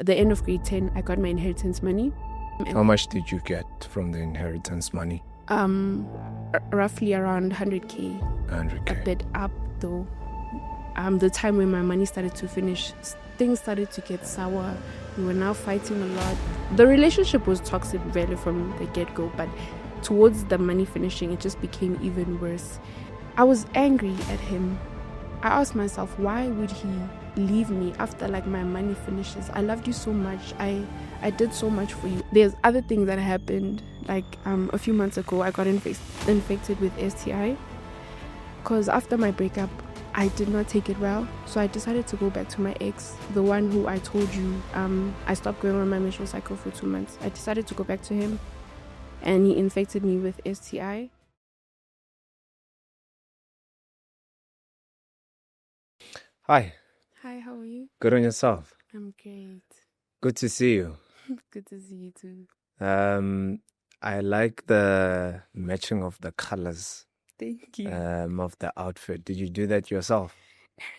the end of grade 10, I got my inheritance money. How much did you get from the inheritance money? Roughly around 100K. 100K. A bit up though. The time when my money started to finish, things started to get sour. We were now fighting a lot. The relationship was toxic really from the get-go, but towards the money finishing, it just became even worse. I was angry at him. I asked myself, why would he leave me after like my money finishes? I loved you so much. I did so much for you. There's other things that happened. Like a few months ago, I got infected with STI. Because after my breakup, I did not take it well. So I decided to go back to my ex, the one who I told you I stopped going on my menstrual cycle for 2 months. I decided to go back to him, and he infected me with STI. Hi. Hi, how are you? Good on yourself. I'm great. Good to see you. Good to see you too. I like the matching of the colors. Thank you. Of the outfit. Did you do that yourself?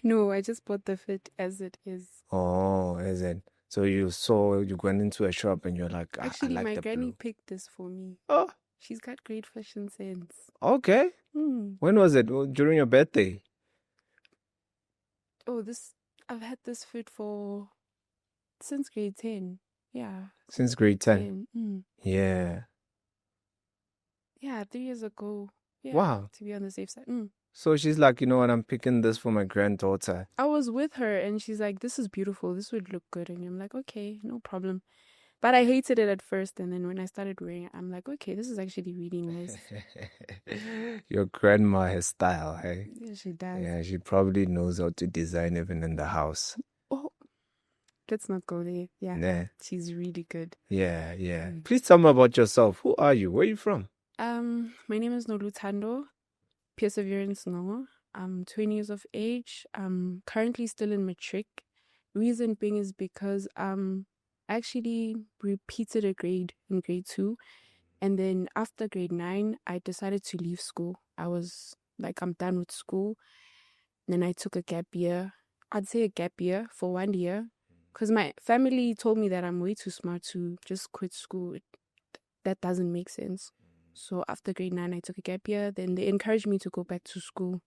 No, I just bought the fit as it is. Oh, is it? So you went into a shop and you're like, Actually, I like my the granny blue. picked this for me. Oh, she's got great fashion sense. Okay. When was it? During your birthday? Oh, I've had this fit since grade 10. Yeah. Since grade 10? Yeah. Yeah, 3 years ago. Yeah, Wow. to be on the safe side. So she's like, you know what, I'm picking this for my granddaughter. I was with her and she's like, this is beautiful. This would look good. And I'm like, okay, no problem. But I hated it at first. And then when I started wearing it, I'm like, okay, this is actually really nice. Your grandma has style, hey? Yeah, she does. Yeah, she probably knows how to design even in the house. Oh, let's not go there. Yeah, Nah. She's really good. Yeah. Please tell me about yourself. Who are you? Where are you from? My name is Noluthando. Perseverance No. I'm 20 years of age. I'm currently still in matric. Reason being is because I actually repeated a grade in grade 2. And then after grade 9, I decided to leave school. I was like, I'm done with school. And then I took a gap year. I'd say a gap year for 1 year. Because my family told me that I'm way too smart to just quit school. That doesn't make sense. So after grade 9, I took a gap year. Then they encouraged me to go back to school.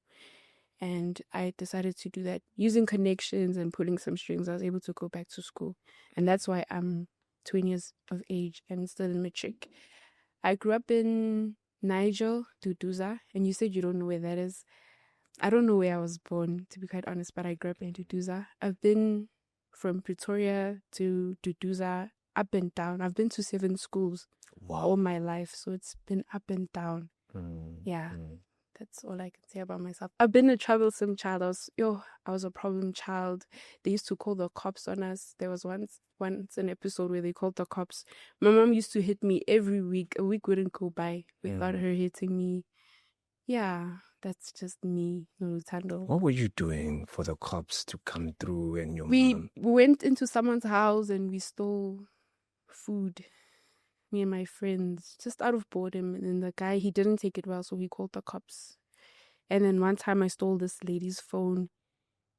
And I decided to do that. Using connections and pulling some strings, I was able to go back to school. And that's why I'm 20 years of age and still in matric. I grew up in Nigel, Duduza. And you said you don't know where that is. I don't know where I was born, to be quite honest, but I grew up in Duduza. I've been from Pretoria to Duduza, up and down. I've been to 7 schools. Wow. All my life, so it's been up and down. That's all I can say about myself. I've been a troublesome child. I was a problem child. They used to call the cops on us. There was once an episode where they called the cops. My mom used to hit me every week. A week wouldn't go by without her hitting me. Yeah, that's just me, Noluthando. What were you doing for the cops to come through and your mom? We went into someone's house and we stole food. Me and my friends, just out of boredom. And then the guy, he didn't take it well, so he called the cops. And then one time I stole this lady's phone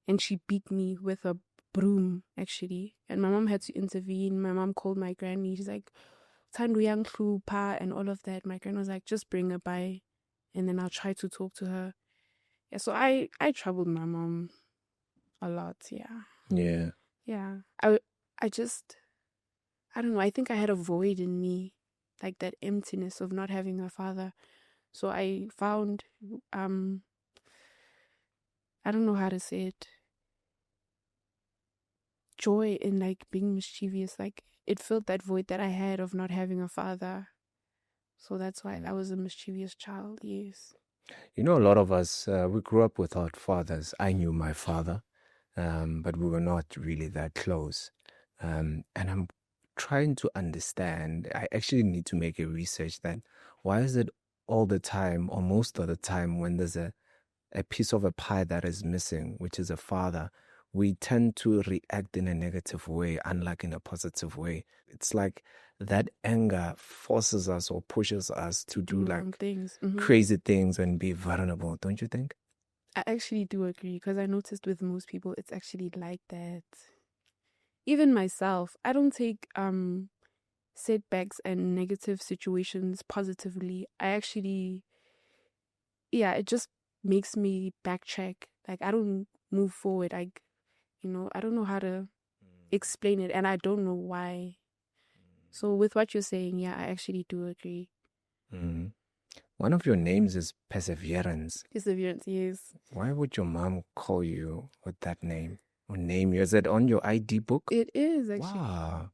and she beat me with a broom, actually. And my mom had to intervene. My mom called my granny. She's like, Tandu yang pa and all of that. My granny was like, just bring her by and then I'll try to talk to her. Yeah, so I troubled my mom a lot, yeah. Yeah. I don't know, I think I had a void in me, like that emptiness of not having a father. So I found, I don't know how to say it, joy in like being mischievous. Like it filled that void that I had of not having a father. So that's why I was a mischievous child, yes. You know, a lot of us, we grew up without fathers. I knew my father, but we were not really that close. And I'm trying to understand. I actually need to make a research that why is it all the time or most of the time when there's a piece of a pie that is missing, which is a father, we tend to react in a negative way, unlike in a positive way. It's like that anger forces us or pushes us to do like things. crazy things and be vulnerable, don't you think? I actually do agree, because I noticed with most people it's actually like that. even myself, I don't take setbacks and negative situations positively. I actually, yeah, it just makes me backtrack. Like, I don't move forward. I don't know how to explain it, and I don't know why. So with what you're saying, yeah, I actually do agree. Mm. One of your names is Perseverance. Perseverance, yes. Why would your mom call you with that name or name you? Is it on your ID book? It is actually. Wow,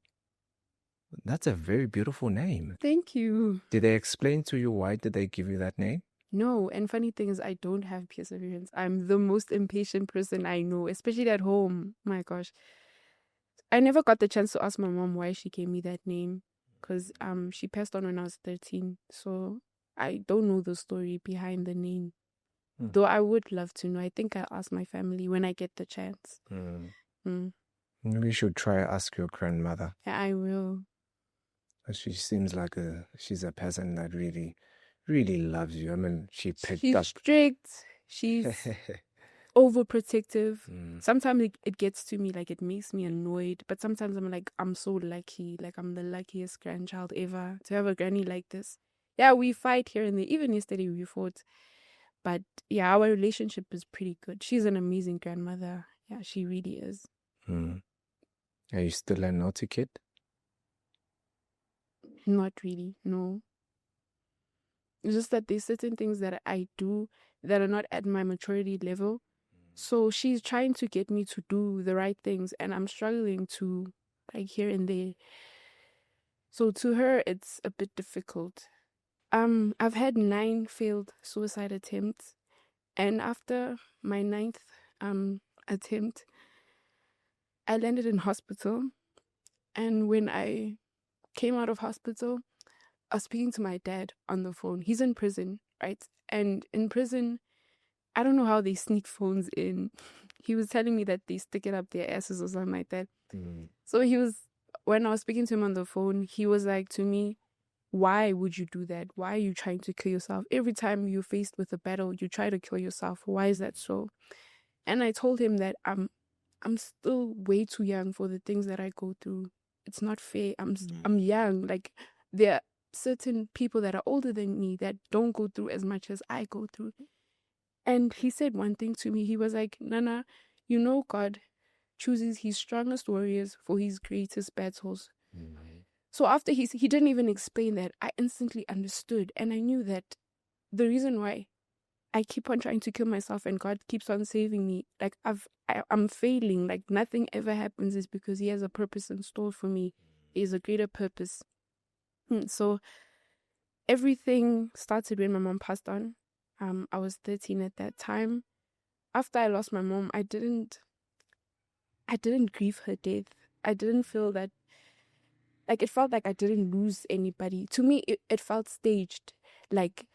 that's a very beautiful name. Thank you. Did they explain to you why did they give you that name? No, and funny thing is, I don't have perseverance. I'm the most impatient person I know, especially at home. My gosh. I never got the chance to ask my mom why she gave me that name because she passed on when I was 13. So I don't know the story behind the name. Though I would love to know. I think I'll ask my family when I get the chance. Maybe you should try ask your grandmother. Yeah, I will. She seems like she's a person that really, really loves you. I mean, she's She's strict. She's overprotective. Sometimes it gets to me, like it makes me annoyed. But sometimes I'm like, I'm so lucky. Like I'm the luckiest grandchild ever to have a granny like this. Yeah, we fight here and there. Even yesterday we fought. But yeah, our relationship is pretty good. She's an amazing grandmother. Yeah, she really is. Are you still a naughty kid? Not really, no. It's just that there's certain things that I do that are not at my maturity level. So she's trying to get me to do the right things, and I'm struggling to, like, here and there. So to her, it's a bit difficult. I've had 9 failed suicide attempts, and after my 9th attempt, I landed in hospital. And when I came out of hospital, I was speaking to my dad on the phone. He's in prison, right? And in prison, I don't know how they sneak phones in. He was telling me that they stick it up their asses or something like that. So when I was speaking to him on the phone, he was like to me, why would you do that? Why are you trying to kill yourself? Every time you're faced with a battle, you try to kill yourself. Why is that so? And I told him that I'm still way too young for the things that I go through. It's not fair. I'm young. Like, there are certain people that are older than me that don't go through as much as I go through. And he said one thing to me. He was like, Nana, you know God chooses his strongest warriors for his greatest battles. So after he didn't even explain that, I instantly understood. And I knew that the reason why I keep on trying to kill myself and God keeps on saving me, like I'm failing, like nothing ever happens, is because he has a purpose in store for me. He has a greater purpose. So everything started when my mom passed on. I was 13 at that time. After I lost my mom, I didn't grieve her death. I didn't feel that, like, it felt like I didn't lose anybody. To me, it felt staged. Like,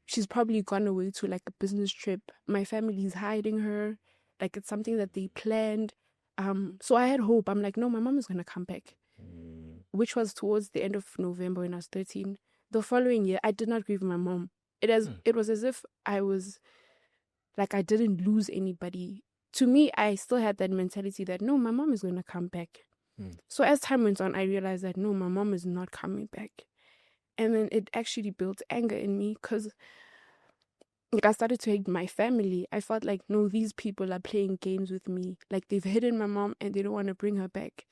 she's probably gone away to like a business trip. My family's hiding her. Like, it's something that they planned. So I had hope. I'm like, no, my mom is gonna come back. Which was towards the end of November when I was 13. The following year, I did not grieve my mom. It was as if I was, like, I didn't lose anybody. To me, I still had that mentality that, no, my mom is going to come back. So as time went on, I realized that, no, my mom is not coming back. And then it actually built anger in me because, like, I started to hate my family. I felt like, no, these people are playing games with me. Like, they've hidden my mom and they don't want to bring her back.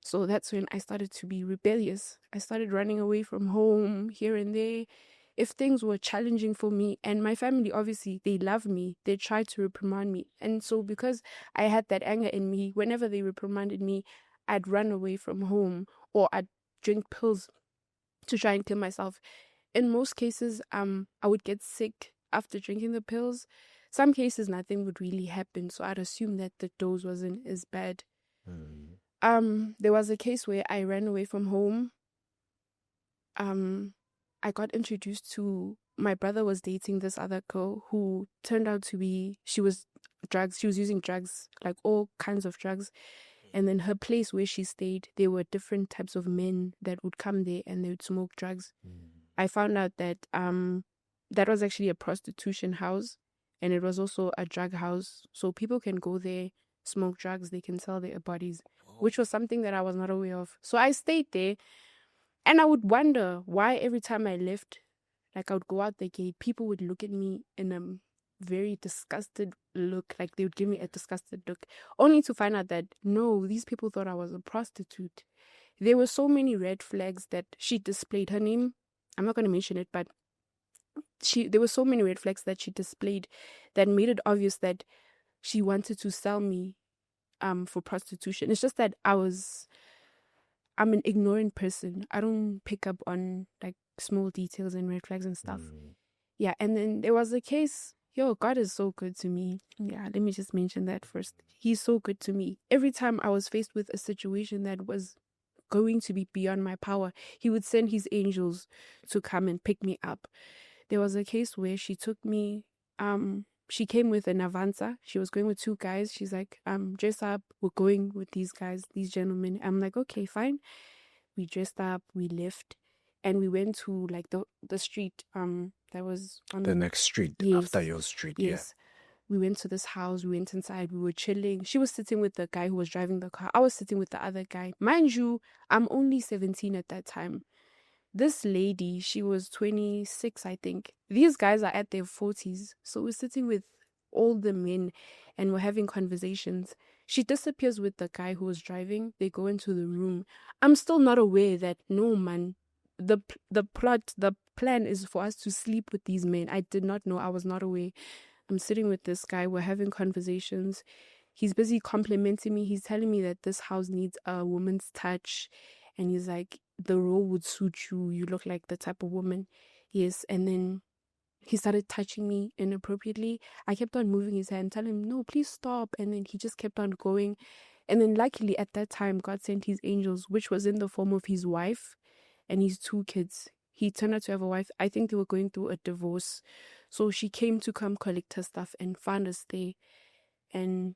So that's when I started to be rebellious. I started running away from home here and there. If things were challenging for me, and my family, obviously, they love me, they tried to reprimand me. And so because I had that anger in me, whenever they reprimanded me, I'd run away from home or I'd drink pills to try and kill myself. In most cases, I would get sick after drinking the pills. Some cases, nothing would really happen. So I'd assume that the dose wasn't as bad. There was a case where I ran away from home. I got introduced to, my brother was dating this other girl who turned out to be, she was using drugs, like all kinds of drugs. And then her place where she stayed, there were different types of men that would come there and they would smoke drugs. I found out that that was actually a prostitution house and it was also a drug house. So people can go there, smoke drugs, they can sell their bodies, which was something that I was not aware of. So I stayed there, and I would wonder why every time I left, like I would go out the gate, people would look at me in a very disgusted look, like they would give me a disgusted look, only to find out that no, these people thought I was a prostitute. There were so many red flags that she displayed. Her name, I'm not going to mention it, but there were so many red flags that she displayed that made it obvious that she wanted to sell me for prostitution. It's just that I'm an ignorant person. I don't pick up on like small details and red flags and stuff. Yeah, and then there was a case. Yo, God is so good to me. Yeah, let me just mention that first. He's so good to me. Every time I was faced with a situation that was going to be beyond my power, he would send his angels to come and pick me up. There was a case where she took me, she came with an Avanza. She was going with two guys. She's like, dress up, we're going with these guys, these gentlemen. I'm like, okay, fine. We dressed up, we left, and we went to like the street that was on the next street. Yes. After your street. Yes. We went to this house, we went inside, we were chilling. She was sitting with the guy who was driving the car. I was sitting with the other guy. Mind you, I'm only 17 at that time. This lady, she was 26, I think. These guys are at their 40s. So we're sitting with all the men and we're having conversations. She disappears with the guy who was driving. They go into the room. I'm still not aware that, no, man, the plan is for us to sleep with these men. I did not know. I was not aware. I'm sitting with this guy. We're having conversations. He's busy complimenting me. He's telling me that this house needs a woman's touch. And he's like, the role would suit you. You look like the type of woman. Yes. And then he started touching me inappropriately. I kept on moving his hand, telling him, no, please stop. And then he just kept on going. And then luckily at that time, God sent his angels, which was in the form of his wife and his two kids. He turned out to have a wife. I think they were going through a divorce. So she came to come collect her stuff and found us there. And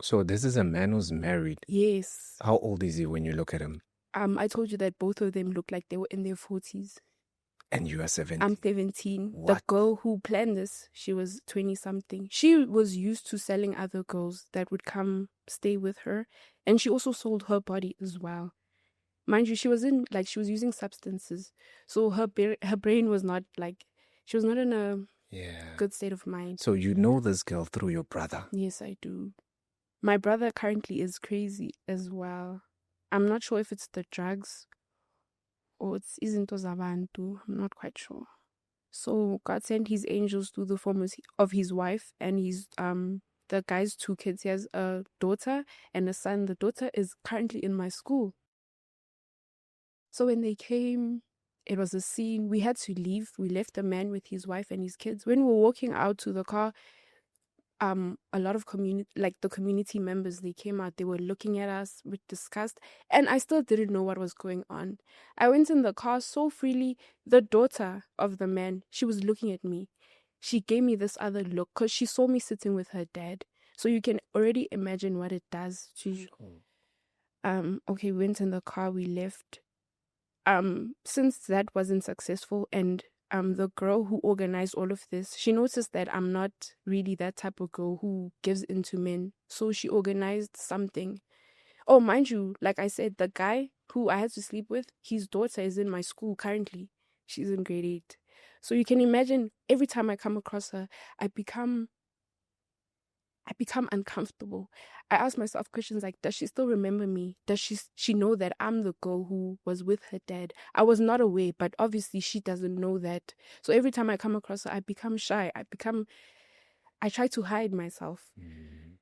so this is a man who's married. Yes. How old is he when you look at him? I told you that both of them looked like they were in their 40s. And you are 17? I'm 17. What? The girl who planned this, she was 20-something. She was used to selling other girls that would come stay with her. And she also sold her body as well. Mind you, she was using substances. So her brain was not she was not in a good state of mind. So you know this girl through your brother? Yes, I do. My brother currently is crazy as well. I'm not sure if it's the drugs or it's izinto zabantu. I'm not quite sure. So God sent his angels through the form of his wife and his the guy's two kids. He has a daughter and a son. The daughter is currently in my school. So when they came, it was a scene. We had to leave. We left the man with his wife and his kids. When we were walking out to the car, a lot of the community members, they came out. They were looking at us with disgust, and I still didn't know what was going on. I went in the car so freely. The daughter of the man, she was looking at me. She gave me this other look because she saw me sitting with her dad. So you can already imagine what it does to you. Okay, we went in the car. We left. Since that wasn't successful, and the girl who organized all of this, she noticed that I'm not really that type of girl who gives into men. So she organized something. Oh, mind you, like I said, the guy who I had to sleep with, his daughter is in my school currently. She's in grade 8. So you can imagine every time I come across her, I become uncomfortable. I ask myself questions like, does she still remember me? Does she know that I'm the girl who was with her dad? I was not aware, but obviously she doesn't know that. So every time I come across her, I become shy. I try to hide myself.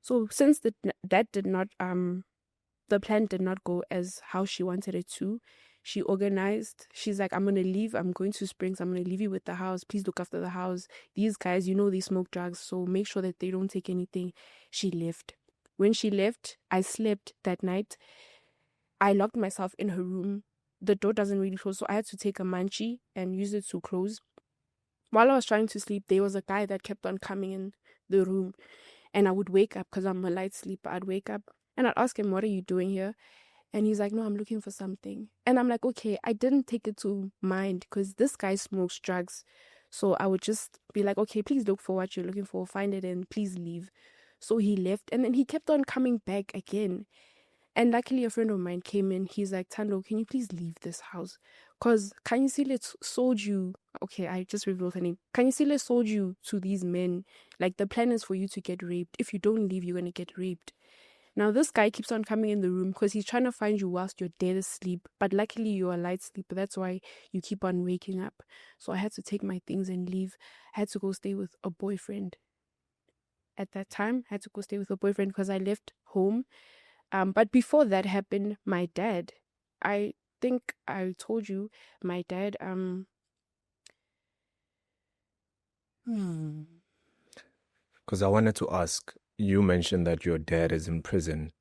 So since the plan did not go as how she wanted it to, she organized. She's like, I'm going to leave. I'm going to Springs. I'm going to leave you with the house. Please look after the house. These guys, they smoke drugs. So make sure that they don't take anything. She left. When she left, I slept that night. I locked myself in her room. The door doesn't really close. So I had to take a munchie and use it to close. While I was trying to sleep, there was a guy that kept on coming in the room. And I would wake up because I'm a light sleeper. I'd wake up and I'd ask him, what are you doing here? And he's like, no, I'm looking for something. And I'm like, okay, I didn't take it to mind because this guy smokes drugs. So I would just be like, okay, please look for what you're looking for. Find it and please leave. So he left, and then he kept on coming back again. And luckily, a friend of mine came in. He's like, Tando, can you please leave this house? Because Kanyisile sold you. Okay, I just revealed her name. Kanyisile sold you to these men. Like, the plan is for you to get raped. If you don't leave, you're going to get raped. Now, this guy keeps on coming in the room because he's trying to find you whilst you're dead asleep. But luckily, you're a light sleeper. That's why you keep on waking up. So I had to take my things and leave. I had to go stay with a boyfriend. At that time, I had to go stay with a boyfriend because I left home. But before that happened, my dad, I think I told you, my dad, Because I wanted to ask, you mentioned that your dad is in prison.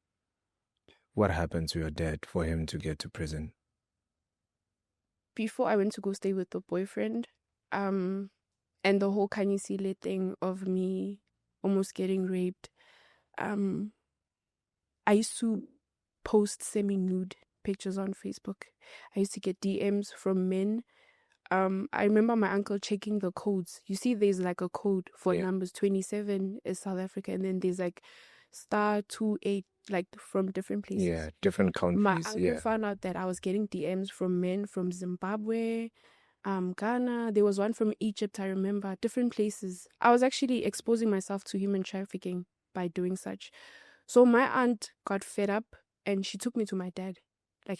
What happened to your dad for him to get to prison? Before I went to go stay with the boyfriend, and the whole Kanyisile thing of me almost getting raped, I used to post semi-nude pictures on Facebook. I used to get DMs from men. I remember my uncle checking the codes. You see, there's like a code for numbers. 27 is South Africa, and then there's like *28, like from different places. Yeah, different countries. My uncle found out that I was getting DMs from men from Zimbabwe, Ghana. There was one from Egypt, I remember, different places. I was actually exposing myself to human trafficking by doing such. So my aunt got fed up and she took me to my dad. Like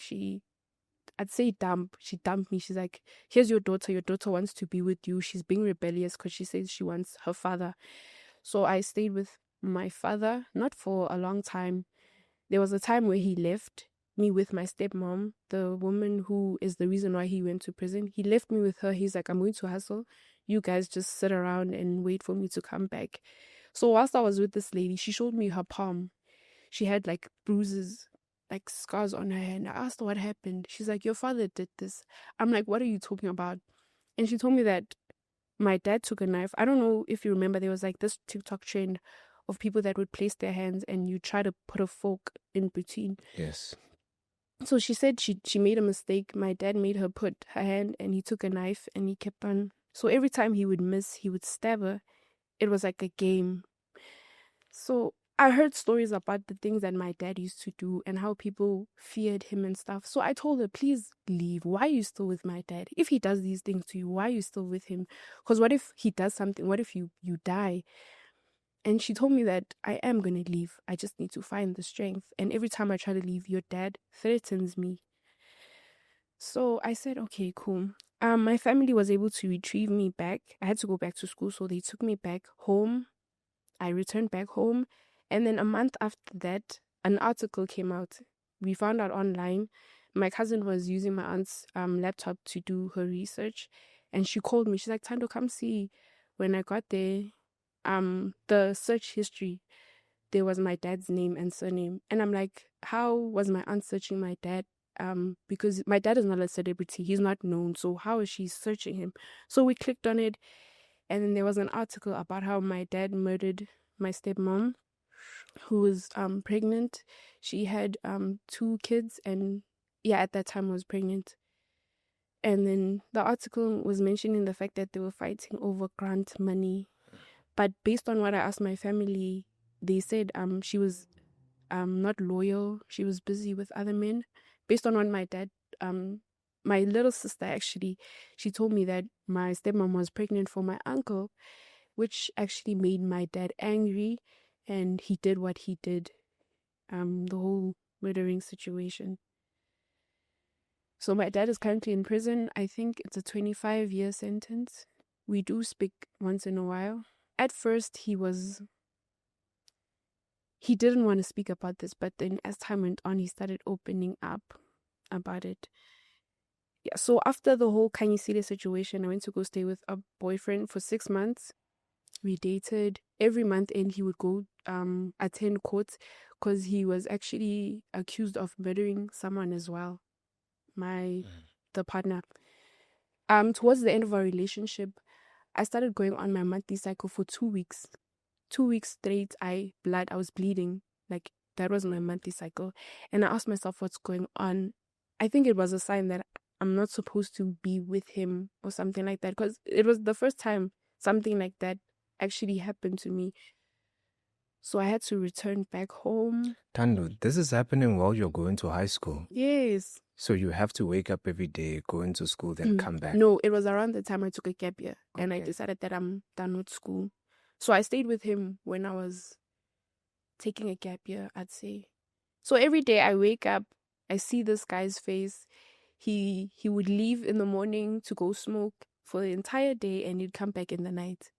I'd say she dumped me. She's like, here's your daughter. Your daughter wants to be with you. She's being rebellious because she says she wants her father. So I stayed with my father, not for a long time. There was a time where he left me with my stepmom, the woman who is the reason why he went to prison. He left me with her. He's like, I'm going to hustle. You guys just sit around and wait for me to come back. So whilst I was with this lady, she showed me her palm. She had like bruises, like scars on her hand. I asked her what happened. She's like, your father did this. I'm like, what are you talking about? And she told me that my dad took a knife. I don't know if you remember, there was like this TikTok trend of people that would place their hands and you try to put a fork in between. Yes. So she said she made a mistake. My dad made her put her hand and he took a knife and he kept on. So every time he would miss, he would stab her. It was like a game. So I heard stories about the things that my dad used to do and how people feared him and stuff. So I told her, please leave. Why are you still with my dad? If he does these things to you, why are you still with him? Because what if he does something? What if you die? And she told me that I am going to leave. I just need to find the strength. And every time I try to leave, your dad threatens me. So I said, okay, cool. My family was able to retrieve me back. I had to go back to school, so they took me back home. I returned back home. And then a month after that, an article came out. We found out online. My cousin was using my aunt's laptop to do her research. And she called me. She's like, Tando, come see. When I got there, the search history, there was my dad's name and surname. And I'm like, how was my aunt searching my dad? Because my dad is not a celebrity. He's not known. So how is she searching him? So we clicked on it. And then there was an article about how my dad murdered my stepmom, who was pregnant. She had 2 kids and at that time was pregnant. And then the article was mentioning the fact that they were fighting over grant money. But based on what I asked my family, they said she was not loyal. She was busy with other men. Based on what my dad, my little sister actually, she told me that my stepmom was pregnant for my uncle, which actually made my dad angry, and he did what he did, the whole murdering situation. So my dad is currently in prison. I think it's a 25-year sentence. We do speak once in a while. At first, he didn't want to speak about this, but then as time went on, he started opening up about it. Yeah, so after the whole Kanyisile situation, I went to go stay with a boyfriend for 6 months. We dated. Every month end, he would go attend court because he was actually accused of murdering someone as well, the partner. Towards the end of our relationship, I started going on my monthly cycle for 2 weeks. 2 weeks straight, I was bleeding. Like, that was my monthly cycle. And I asked myself what's going on. I think it was a sign that I'm not supposed to be with him or something like that. Because it was the first time something like that actually happened to me. So I had to return back home. Tando, this is happening while you're going to high school. Yes. So you have to wake up every day, go into school, then come back. No, it was around the time I took a gap year and I Okay. decided that I'm done with school. So I stayed with him when I was taking a gap year, I'd say. So every day I wake up, I see this guy's face. He would leave in the morning to go smoke for the entire day and he'd come back in the night.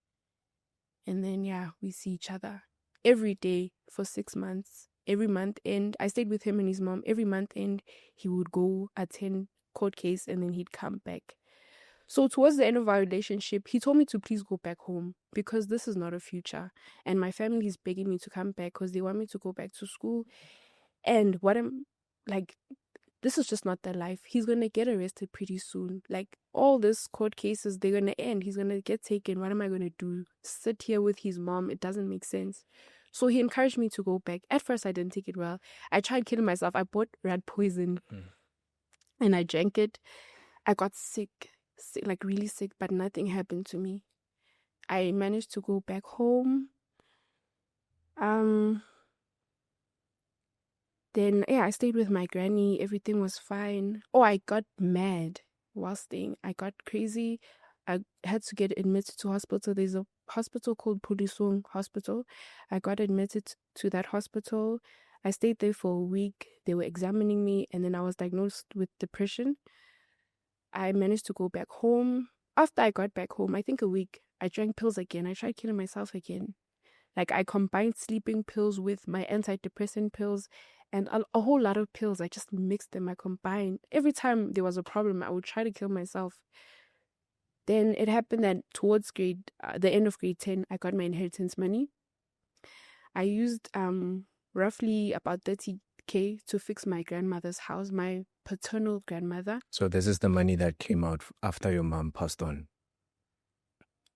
And then, yeah, we see each other every day for 6 months. Every month end, I stayed with him and his mom. Every month end, he would go attend court case and then he'd come back. So towards the end of our relationship, he told me to please go back home because this is not a future. And my family is begging me to come back because they want me to go back to school. And what I'm like, this is just not their life. He's going to get arrested pretty soon. Like, all these court cases, they're going to end. He's going to get taken. What am I going to do? Sit here with his mom? It doesn't make sense. So he encouraged me to go back. At first, I didn't take it well. I tried killing myself. I bought rat poison and I drank it. I got sick, like really sick, but nothing happened to me. I managed to go back home. Then, yeah, I stayed with my granny. Everything was fine. Oh, I got mad while staying. I got crazy. I had to get admitted to hospital. There's a hospital called Pulisong Hospital. I got admitted to that hospital. I stayed there for a week. They were examining me, and then I was diagnosed with depression. I managed to go back home. After I got back home, I think a week, I drank pills again. I tried killing myself again. Like, I combined sleeping pills with my antidepressant pills and a whole lot of pills. I just mixed them. I combined. Every time there was a problem, I would try to kill myself. Then it happened that towards the end of grade 10, I got my inheritance money. I used roughly about 30K to fix my grandmother's house, my paternal grandmother. So this is the money that came out after your mom passed on?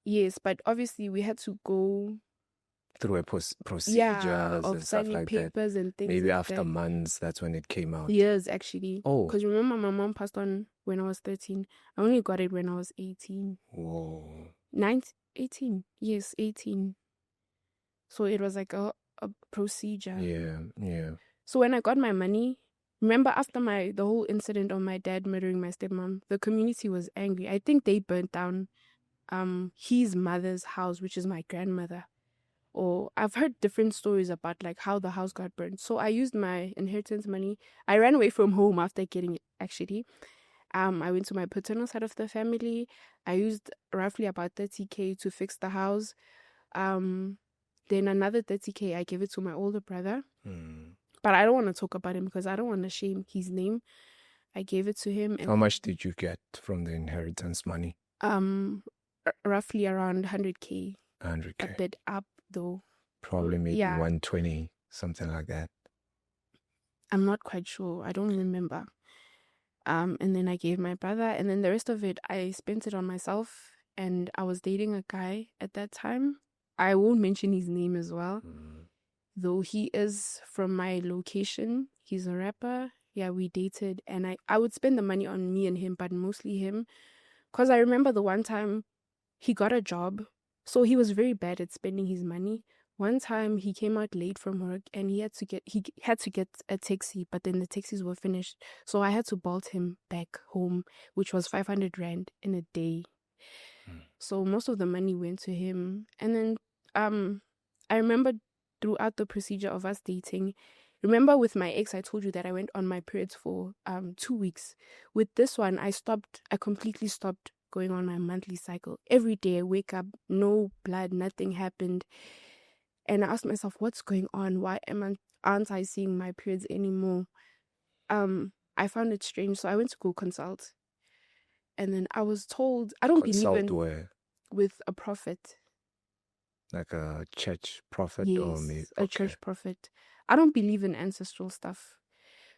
Yes, but obviously we had to go through a procedures of and stuff signing like papers that. and things. Maybe like after that. months, that's when it came out. Years, actually. Oh. Because remember, my mom passed on when I was 13. I only got it when I was 18. Whoa. 18. Yes, 18. So it was like a procedure. Yeah. So when I got my money, remember after the whole incident of my dad murdering my stepmom, the community was angry. I think they burnt down his mother's house, which is my grandmother. Or I've heard different stories about like how the house got burned. So I used my inheritance money. I ran away from home after getting it, actually. I went to my paternal side of the family. I used roughly about 30K to fix the house. Then another 30K, I gave it to my older brother. But I don't want to talk about him because I don't want to shame his name. I gave it to him. How much did you get from the inheritance money? Roughly around 100K. 100K. A bit up though. Probably maybe 120, something like that. I'm not quite sure. I don't remember. And then I gave my brother, and then the rest of it, I spent it on myself. And I was dating a guy at that time. I won't mention his name as well. Though he is from my location. He's a rapper. Yeah, we dated. And I would spend the money on me and him, but mostly him. Because I remember the one time he got a job. So he was very bad at spending his money. One time he came out late from work and he had to get a taxi, but then the taxis were finished. So I had to bolt him back home, which was 500 Rand in a day. So most of the money went to him. And then I remember throughout the procedure of us dating, remember with my ex, I told you that I went on my periods for 2 weeks. With this one, I completely stopped going on my monthly cycle. Every day I wake up, no blood, nothing happened. And I asked myself, what's going on? Why aren't I seeing my periods anymore? I found it strange, so I went to go consult. And then I was told, I don't consult believe in where? With a prophet. Like a church prophet? Yes, or maybe, a church prophet. I don't believe in ancestral stuff.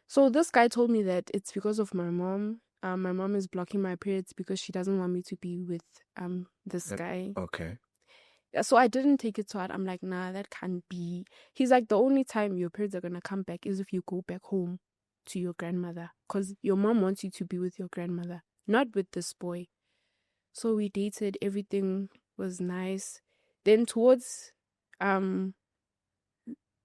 So this guy told me that it's because of my mom. My mom is blocking my periods because she doesn't want me to be with this guy. Okay. So I didn't take it to heart. I'm like, nah, that can't be. He's like, the only time your periods are gonna come back is if you go back home to your grandmother, because your mom wants you to be with your grandmother, not with this boy. So we dated. Everything was nice. Then towards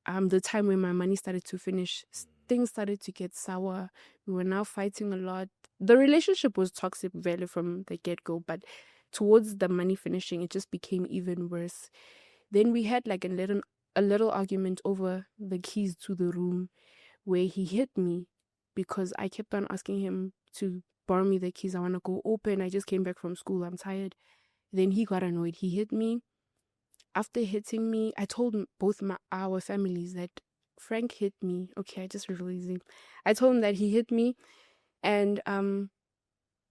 the time when my money started to finish, things started to get sour. We were now fighting a lot. The relationship was toxic really from the get-go, but towards the money finishing, it just became even worse. Then we had like a little argument over the keys to the room, where he hit me because I kept on asking him to borrow me the keys. I want to go open. I just came back from school. I'm tired. Then he got annoyed. He hit me. After hitting me, I told both our families that Frank hit me. Okay, I just realized it. I told him that he hit me, and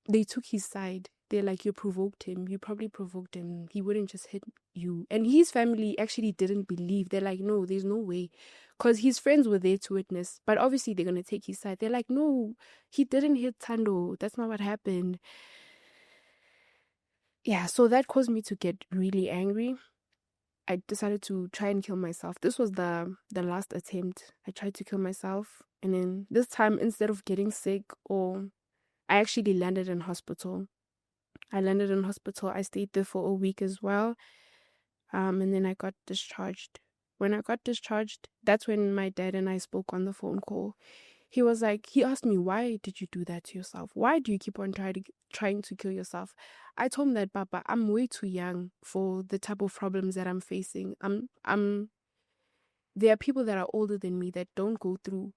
they took his side. They're like, you provoked him. You probably provoked him. He wouldn't just hit you. And his family actually didn't believe. They're like, no, there's no way. Because his friends were there to witness. But obviously, they're going to take his side. They're like, no, he didn't hit Tando. That's not what happened. Yeah, so that caused me to get really angry. I decided to try and kill myself. This was the last attempt. I tried to kill myself. And then this time, instead of getting sick, I actually landed in hospital. I stayed there for a week as well. And then I got discharged. When I got discharged, that's when my dad and I spoke on the phone call. He asked me, why did you do that to yourself? Why do you keep on trying to kill yourself? I told him that, Papa, I'm way too young for the type of problems that I'm facing. There are people that are older than me that don't go through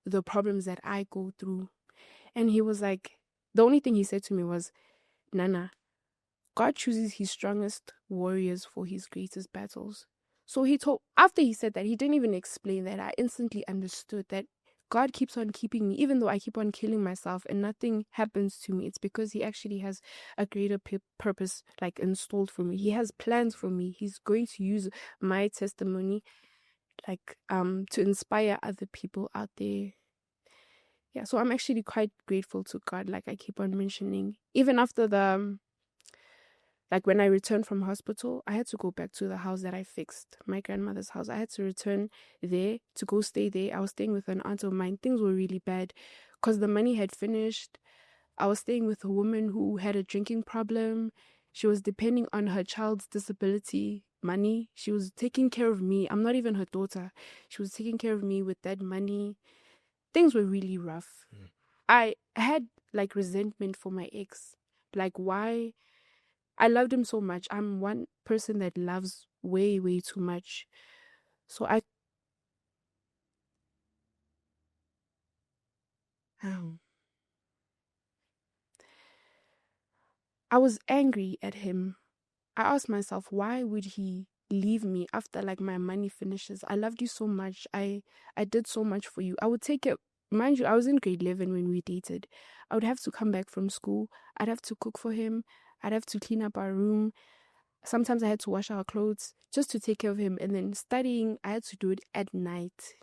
the problems that I go through. And he was like, the only thing he said to me was, Nana, God chooses his strongest warriors for his greatest battles. So after he said that, he didn't even explain that. I instantly understood that God keeps on keeping me, even though I keep on killing myself and nothing happens to me. It's because he actually has a greater purpose like installed for me. He has plans for me. He's going to use my testimony like to inspire other people out there. Yeah, so I'm actually quite grateful to God, like I keep on mentioning. Even after like when I returned from hospital, I had to go back to the house that I fixed, my grandmother's house. I had to return there to go stay there. I was staying with an aunt of mine. Things were really bad because the money had finished. I was staying with a woman who had a drinking problem. She was depending on her child's disability money. She was taking care of me. I'm not even her daughter. She was taking care of me with that money. Things were really rough. I had like resentment for my ex. Like, why? I loved him so much. I'm one person that loves way, way too much. So I was angry at him. I asked myself, why would he leave me after like my money finishes? I loved you so much. I did so much for you. I would take it. Mind you, I was in grade 11 when we dated. I would have to come back from school. I'd have to cook for him. I'd have to clean up our room. Sometimes I had to wash our clothes just to take care of him. And then studying, I had to do it at night.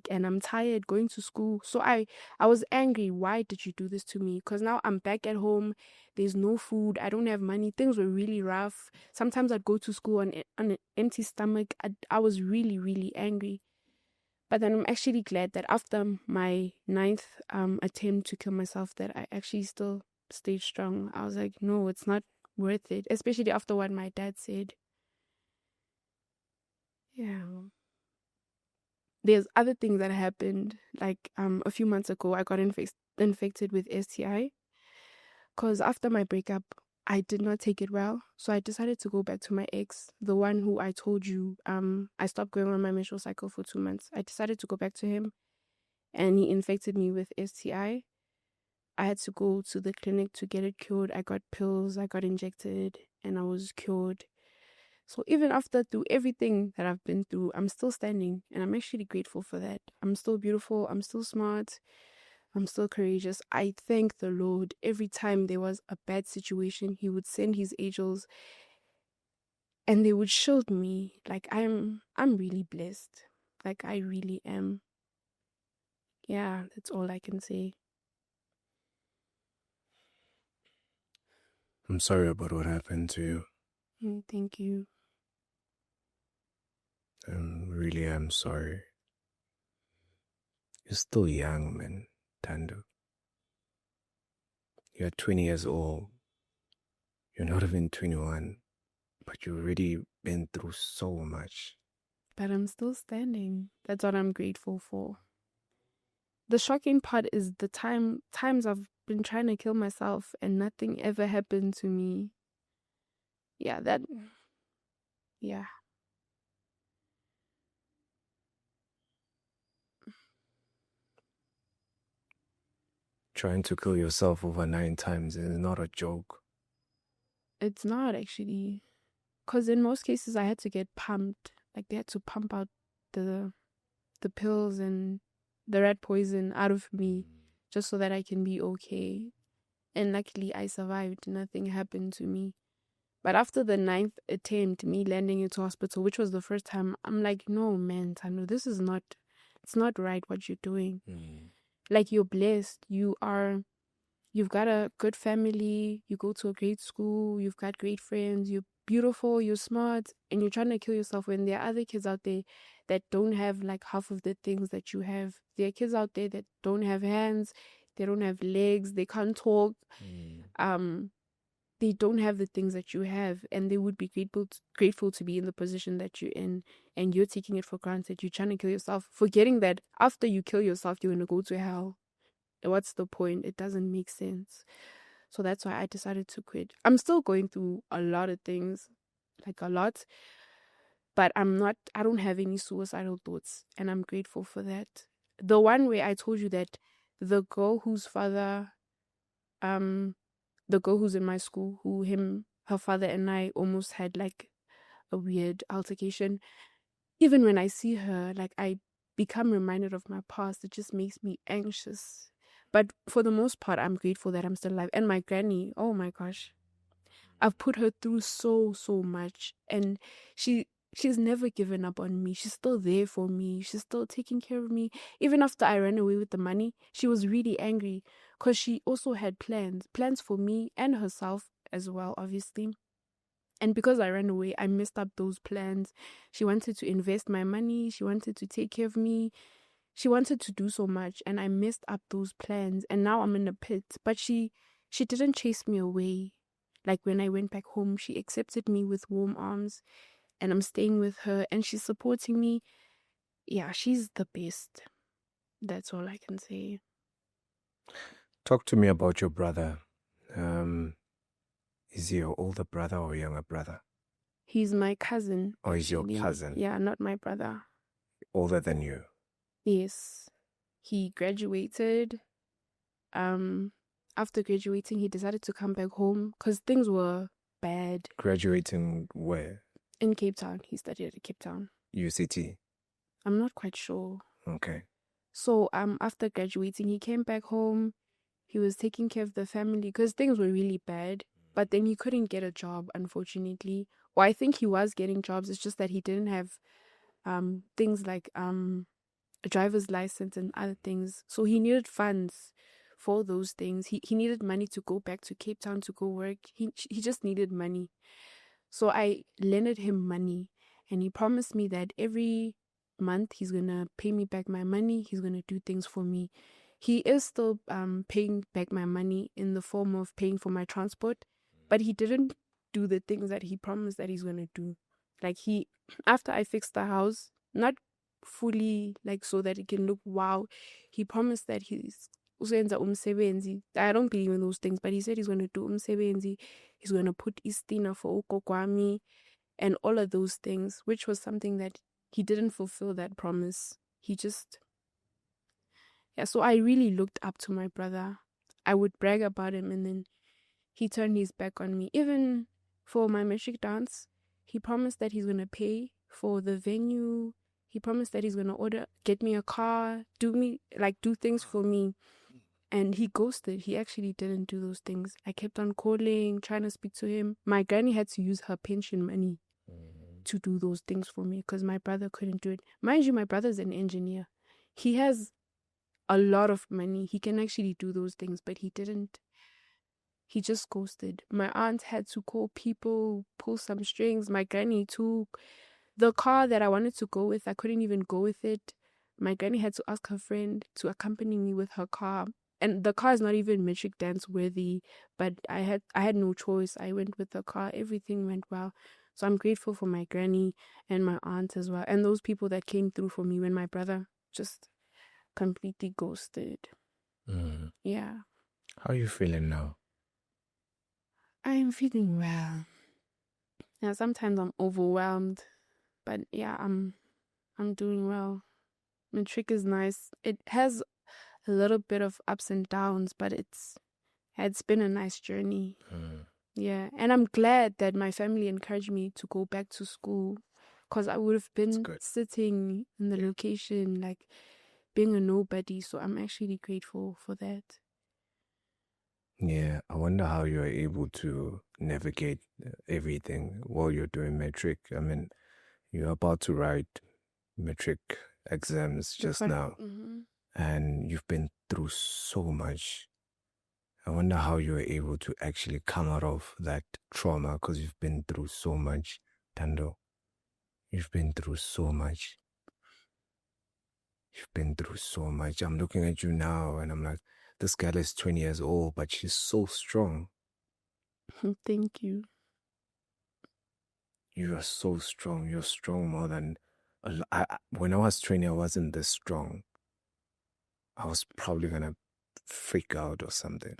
And I'm tired going to school. So I was angry. Why did you do this to me? Because now I'm back at home. There's no food. I don't have money. Things were really rough. Sometimes I'd go to school on an empty stomach. I was really, really angry. But then I'm actually glad that after my 9th attempt to kill myself, that I actually still stayed strong. I was like, no, it's not worth it. Especially after what my dad said. Yeah. There's other things that happened. Like a few months ago, I got infected with STI. Because after my breakup, I did not take it well. So I decided to go back to my ex, the one who I told you I stopped going on my menstrual cycle for 2 months. I decided to go back to him, and he infected me with STI. I had to go to the clinic to get it cured. I got pills, I got injected, and I was cured. So even after through everything that I've been through, I'm still standing, and I'm actually grateful for that. I'm still beautiful, I'm still smart, I'm still courageous. I thank the Lord. Every time there was a bad situation, he would send his angels and they would shield me. Like I'm really blessed. Like I really am. Yeah, that's all I can say. I'm sorry about what happened to you. Thank you. I really am sorry. You're still young, man, Tando. You're 20 years old. You're not even 21, but you've already been through so much. but I'm still standing. That's what I'm grateful for. The shocking part is the times I've been trying to kill myself and nothing ever happened to me. Yeah. Trying to kill yourself over 9 times is not a joke. It's not actually. Because in most cases I had to get pumped. Like they had to pump out the pills and the rat poison out of me just so that I can be okay. And luckily I survived. Nothing happened to me. But after the 9th attempt, me landing into hospital, which was the first time, I'm like, no, man, Tano, this is not, it's not right what you're doing. Like, you're blessed. You've got a good family. You go to a great school. You've got great friends. You're beautiful. You're smart. And you're trying to kill yourself when there are other kids out there that don't have like half of the things that you have. There are kids out there that don't have hands. They don't have legs. They can't talk. They don't have the things that you have, and they would be grateful to be in the position that you're in, and you're taking it for granted. You're trying to kill yourself, forgetting that after you kill yourself, you're going to go to hell. What's the point? It doesn't make sense. So that's why I decided to quit. I'm still going through a lot of things, like a lot, but I don't have any suicidal thoughts, and I'm grateful for that. The one where I told you that the girl whose father, the girl who's in my school, her father and I almost had like a weird altercation. Even when I see her, like I become reminded of my past. It just makes me anxious. But for the most part, I'm grateful that I'm still alive. And my granny, oh my gosh, I've put her through so much, and she's never given up on me. She's still there for me. She's still taking care of me. Even after I ran away with the money, she was really angry because she also had plans for me and herself as well, obviously. And because I ran away, I messed up those plans. She wanted to invest my money. She wanted to take care of me. She wanted to do so much, and I messed up those plans. And now I'm in a pit. But she didn't chase me away. Like when I went back home, she accepted me with warm arms, and I'm staying with her, and she's supporting me. Yeah, she's the best. That's all I can say. Talk to me about your brother. Is he your older brother or younger brother? He's my cousin. Or he's your actually. cousin? Yeah, not my brother. Older than you? Yes. He graduated. After graduating, he decided to come back home because things were bad. Graduating where? In Cape Town. He studied at Cape Town. UCT? I'm not quite sure. Okay. So after graduating, he came back home. He was taking care of the family because things were really bad. But then he couldn't get a job, unfortunately. Or I think he was getting jobs. It's just that he didn't have things like a driver's license and other things. So he needed funds for those things. He needed money to go back to Cape Town to go work. He just needed money. So I lended him money, and he promised me that every month he's gonna pay me back my money. He's gonna do things for me. He is still paying back my money in the form of paying for my transport, but he didn't do the things that he promised that he's gonna do. Like after I fixed the house, not fully like so that it can look wow, he promised that he's usenza umsebenzi. I don't believe in those things, but he said he's going to do umsebenzi. He's going to put istina for ugokwami and all of those things, which was something that he didn't fulfill that promise. So I really looked up to my brother. I would brag about him, and then he turned his back on me. Even for my matric dance, he promised that he's going to pay for the venue. He promised that he's going to get me a car, do things for me. And he ghosted. He actually didn't do those things. I kept on calling, trying to speak to him. My granny had to use her pension money to do those things for me because my brother couldn't do it. Mind you, my brother's an engineer. He has a lot of money. He can actually do those things, but he didn't. He just ghosted. My aunt had to call people, pull some strings. My granny too. The car that I wanted to go with, I couldn't even go with it. My granny had to ask her friend to accompany me with her car. And the car is not even matric dance worthy, but I had no choice. I went with the car. Everything went well. So I'm grateful for my granny and my aunt as well, and those people that came through for me when my brother just completely ghosted. Yeah. How are you feeling now? I'm feeling well. Yeah, sometimes I'm overwhelmed, but yeah, I'm doing well. Matric is nice. It has a little bit of ups and downs, but it's been a nice journey. Yeah, and I'm glad that my family encouraged me to go back to school, because I would have been sitting in the location like being a nobody. So I'm actually grateful for that. Yeah, I wonder how you're able to navigate everything while you're doing metric. I mean, you're about to write metric exams just now, and you've been through so much. I wonder how you're able to actually come out of that trauma, because you've been through so much, Tando. You've been through so much. You've been through so much. I'm looking at you now and I'm like, this girl is 20 years old, but she's so strong. Thank you. You are so strong. You're strong more than... when I was 20, I wasn't this strong. I was probably going to freak out or something.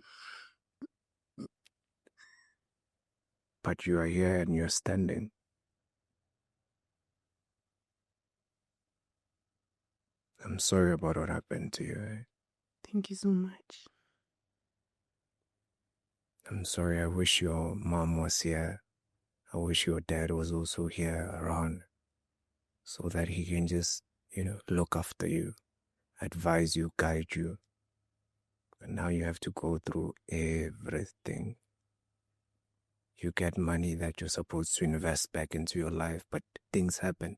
But you are here and you're standing. I'm sorry about what happened to you. Thank you so much. I'm sorry. I wish your mom was here. I wish your dad was also here around, so that he can just, look after you, advise you, guide you. And now you have to go through everything. You get money that you're supposed to invest back into your life, but things happened.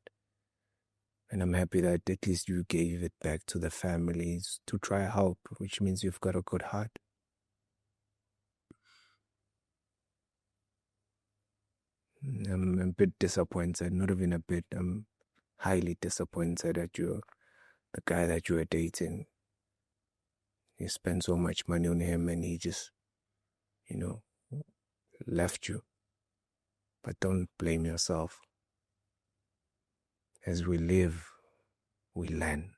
And I'm happy that at least you gave it back to the families to try help, which means you've got a good heart. I'm a bit disappointed, not even a bit, I'm highly disappointed at the guy that you were dating. You spent so much money on him and he just, left you. But don't blame yourself. As we live, we learn.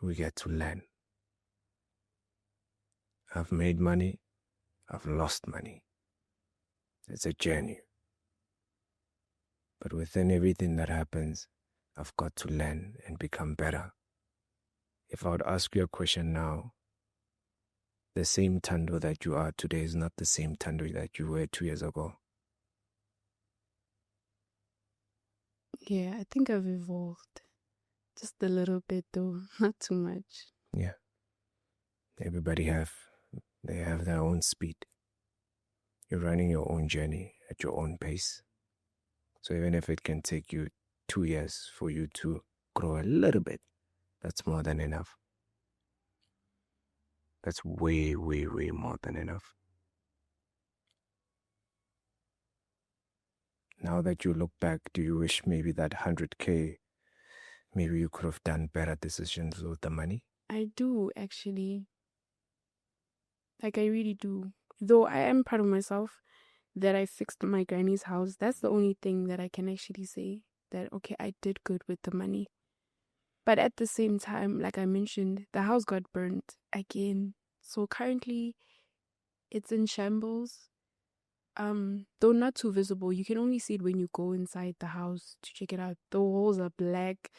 We get to learn. I've made money. I've lost money. It's a journey. But within everything that happens, I've got to learn and become better. If I would ask you a question now, the same Tando that you are today is not the same Tando that you were 2 years ago. Yeah, I think I've evolved. Just a little bit though, not too much. Yeah. Everybody they have their own speed. You're running your own journey at your own pace. So even if it can take you 2 years for you to grow a little bit, that's more than enough. That's way, way, way more than enough. Now that you look back, do you wish maybe that 100K, maybe you could have done better decisions with the money? I do, actually. Like, I really do. Though I am proud of myself that I fixed my granny's house. That's the only thing that I can actually say that, okay, I did good with the money. But at the same time, like I mentioned, the house got burnt again. So currently, it's in shambles. Though not too visible. You can only see it when you go inside the house to check it out. The walls are black.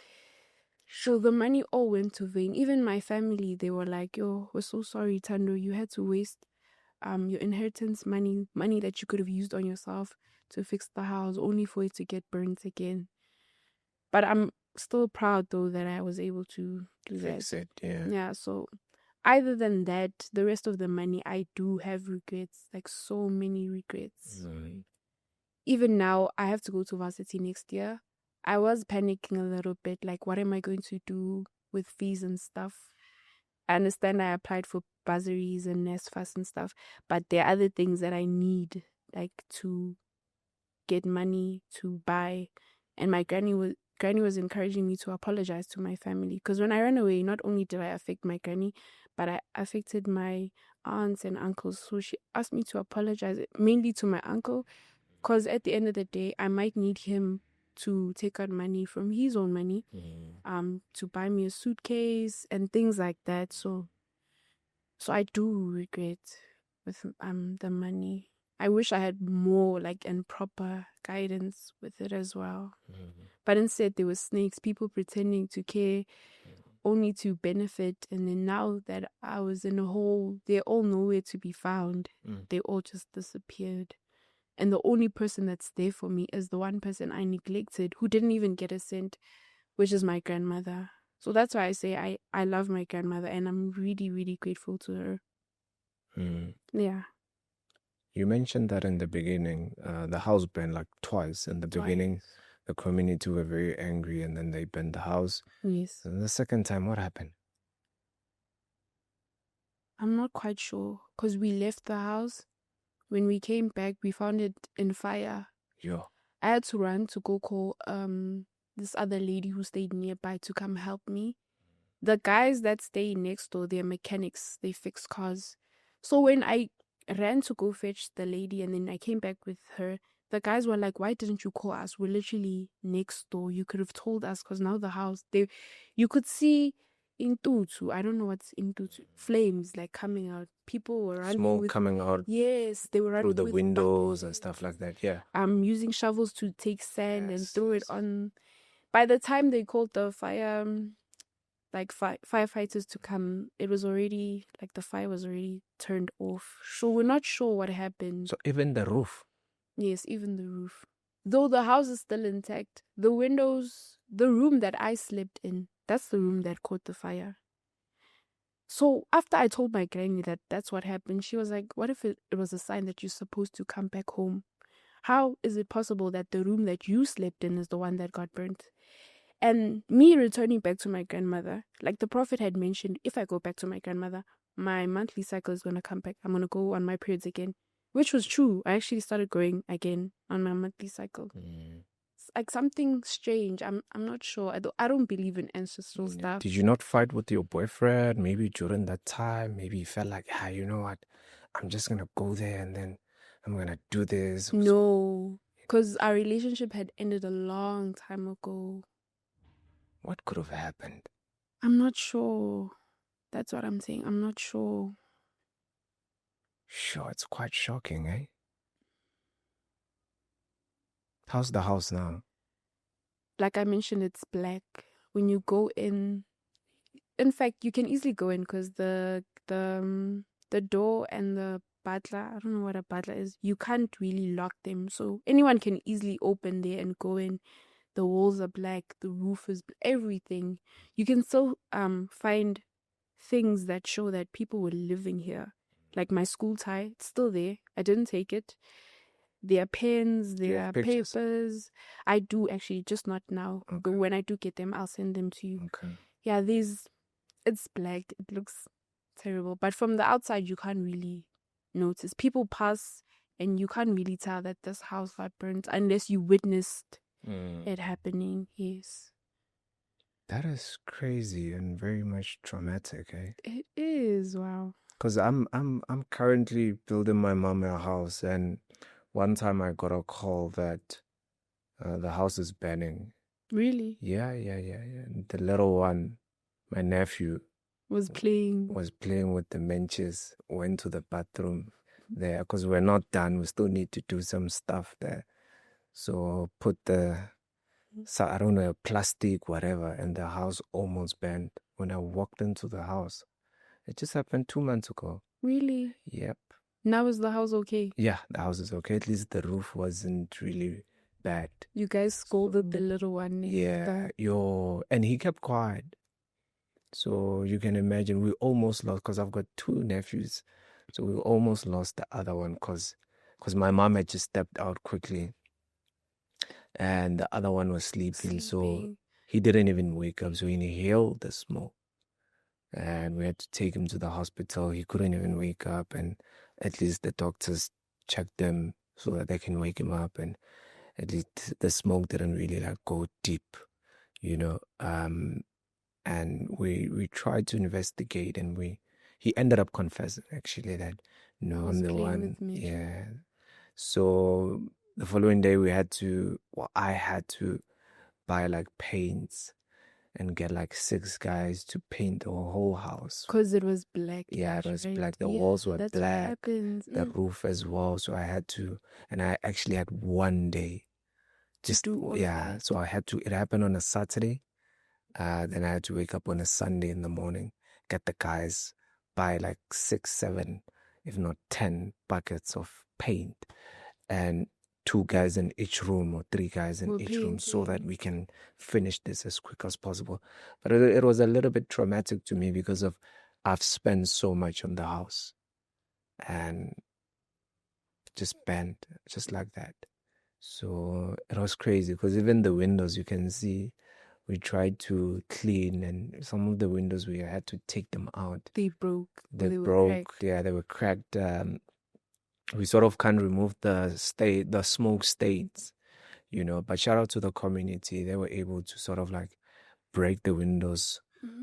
So the money all went to vain. Even my family, they were like, yo, we're so sorry, Tando. You had to waste your inheritance money that you could have used on yourself to fix the house, only for it to get burnt again. But I'm still proud though that I was able to do fix it. Yeah, so other than that, the rest of the money, I do have regrets, like so many regrets. Even now, I have to go to varsity next year. I was panicking a little bit, like, what am I going to do with fees and stuff? I understand I applied for bursaries and NSFAS and stuff, but there are other things that I need, like, to get money to buy. And my granny was encouraging me to apologize to my family, because when I ran away, not only did I affect my granny, but I affected my aunts and uncles. So she asked me to apologize, mainly to my uncle, Because at the end of the day, I might need him to take out money from his own money, to buy me a suitcase and things like that. So I do regret with the money. I wish I had more and proper guidance with it as well. But instead there were snakes, people pretending to care only to benefit, and then now that I was in a hole, they're all nowhere to be found. They all just disappeared. And the only person that's there for me is the one person I neglected who didn't even get a cent, which is my grandmother. So that's why I say I love my grandmother and I'm really, really grateful to her. Yeah. You mentioned that in the beginning, the house burned twice. In the beginning, the community were very angry and then they burned the house. Yes. And the second time, what happened? I'm not quite sure because we left the house. When we came back, we found it in fire. Yeah. I had to run to go call this other lady who stayed nearby to come help me. The guys that stay next door, they're mechanics. They fix cars. So when I ran to go fetch the lady and then I came back with her, the guys were like, why didn't you call us? We're literally next door. You could have told us because now the house, you could see Intutu. I don't know what's Intutu. Flames coming out. People were running Smoke coming out. Yes, they were running through the with windows buckets and stuff like that. Yeah. Using shovels to take sand and throw it on. By the time they called the fire, firefighters to come, it was already the fire was already turned off. So we're not sure what happened. So even the roof. Yes, even the roof. Though the house is still intact, the windows, the room that I slept in, that's the room that caught the fire. So after I told my granny that that's what happened, she was like, what if it was a sign that you're supposed to come back home? How is it possible that the room that you slept in is the one that got burnt? And me returning back to my grandmother, like the prophet had mentioned, if I go back to my grandmother, my monthly cycle is going to come back. I'm going to go on my periods again, which was true. I actually started going again on my monthly cycle. It's like something strange. I'm not sure. I don't believe in ancestral stuff. Did you not fight with your boyfriend maybe during that time? Maybe you felt like, you know what? I'm just going to go there and then I'm going to do this. No, because our relationship had ended a long time ago. What could have happened? I'm not sure. That's what I'm saying. I'm not sure. Sure, it's quite shocking, eh? How's the house now? Like I mentioned, it's black. When you go in fact, you can easily go in because the door and the butler, I don't know what a butler is, you can't really lock them. So anyone can easily open there and go in. The walls are black, the roof is everything. You can still find things that show that people were living here. Like my school tie, it's still there. I didn't take it. There are pens, there are papers. I do actually, just not now. Okay. But when I do get them, I'll send them to you. Okay. Yeah, it's black. It looks terrible. But from the outside, you can't really notice. People pass and you can't really tell that this house got burnt unless you witnessed it happening. Yes. That is crazy and very much traumatic, eh? It is. Wow. Because I'm currently building my mom a house, and one time I got a call that the house is burning. Really? Yeah. The little one, my nephew, was playing with the benches, went to the bathroom there because we're not done. We still need to do some stuff there. So put I don't know, plastic, whatever, and the house almost burned when I walked into the house. It just happened 2 months ago. Really? Yep. Now is the house okay? Yeah, the house is okay. At least the roof wasn't really bad. You guys scolded the little one. Yeah, and he kept quiet. So you can imagine we almost lost, because I've got 2 nephews. So we almost lost the other one because my mom had just stepped out quickly. And the other one was sleeping. So he didn't even wake up. So he inhaled the smoke. And we had to take him to the hospital. He couldn't even wake up. And at least the doctors checked him so that they can wake him up. And at least the smoke didn't really go deep, and we tried to investigate, and he ended up confessing actually that, I'm the one. Yeah. So The following day I had to buy like paints and get like 6 guys to paint the whole house. Because it was black. Yeah, it was right? black. The Yeah, walls were that's what black. happens. The roof as well. So I had to, and I actually had one day To do all of that. So it happened on a Saturday. Then I had to wake up on a Sunday in the morning, get the guys, buy like 6, 7, if not 10 buckets of paint, and 2 guys in each room or 3 guys in We're each room so that painting. we can finish this as quick as possible. But it was a little bit traumatic to me because I've spent so much on the house and just bent just like that. So it was crazy because even the windows, you can see, we tried to clean, and some of the windows we had to take them out. They broke. They were broke. cracked. Yeah, they were cracked. We sort of can't remove the smoke stains, but shout out to the community. They were able to sort of like break the windows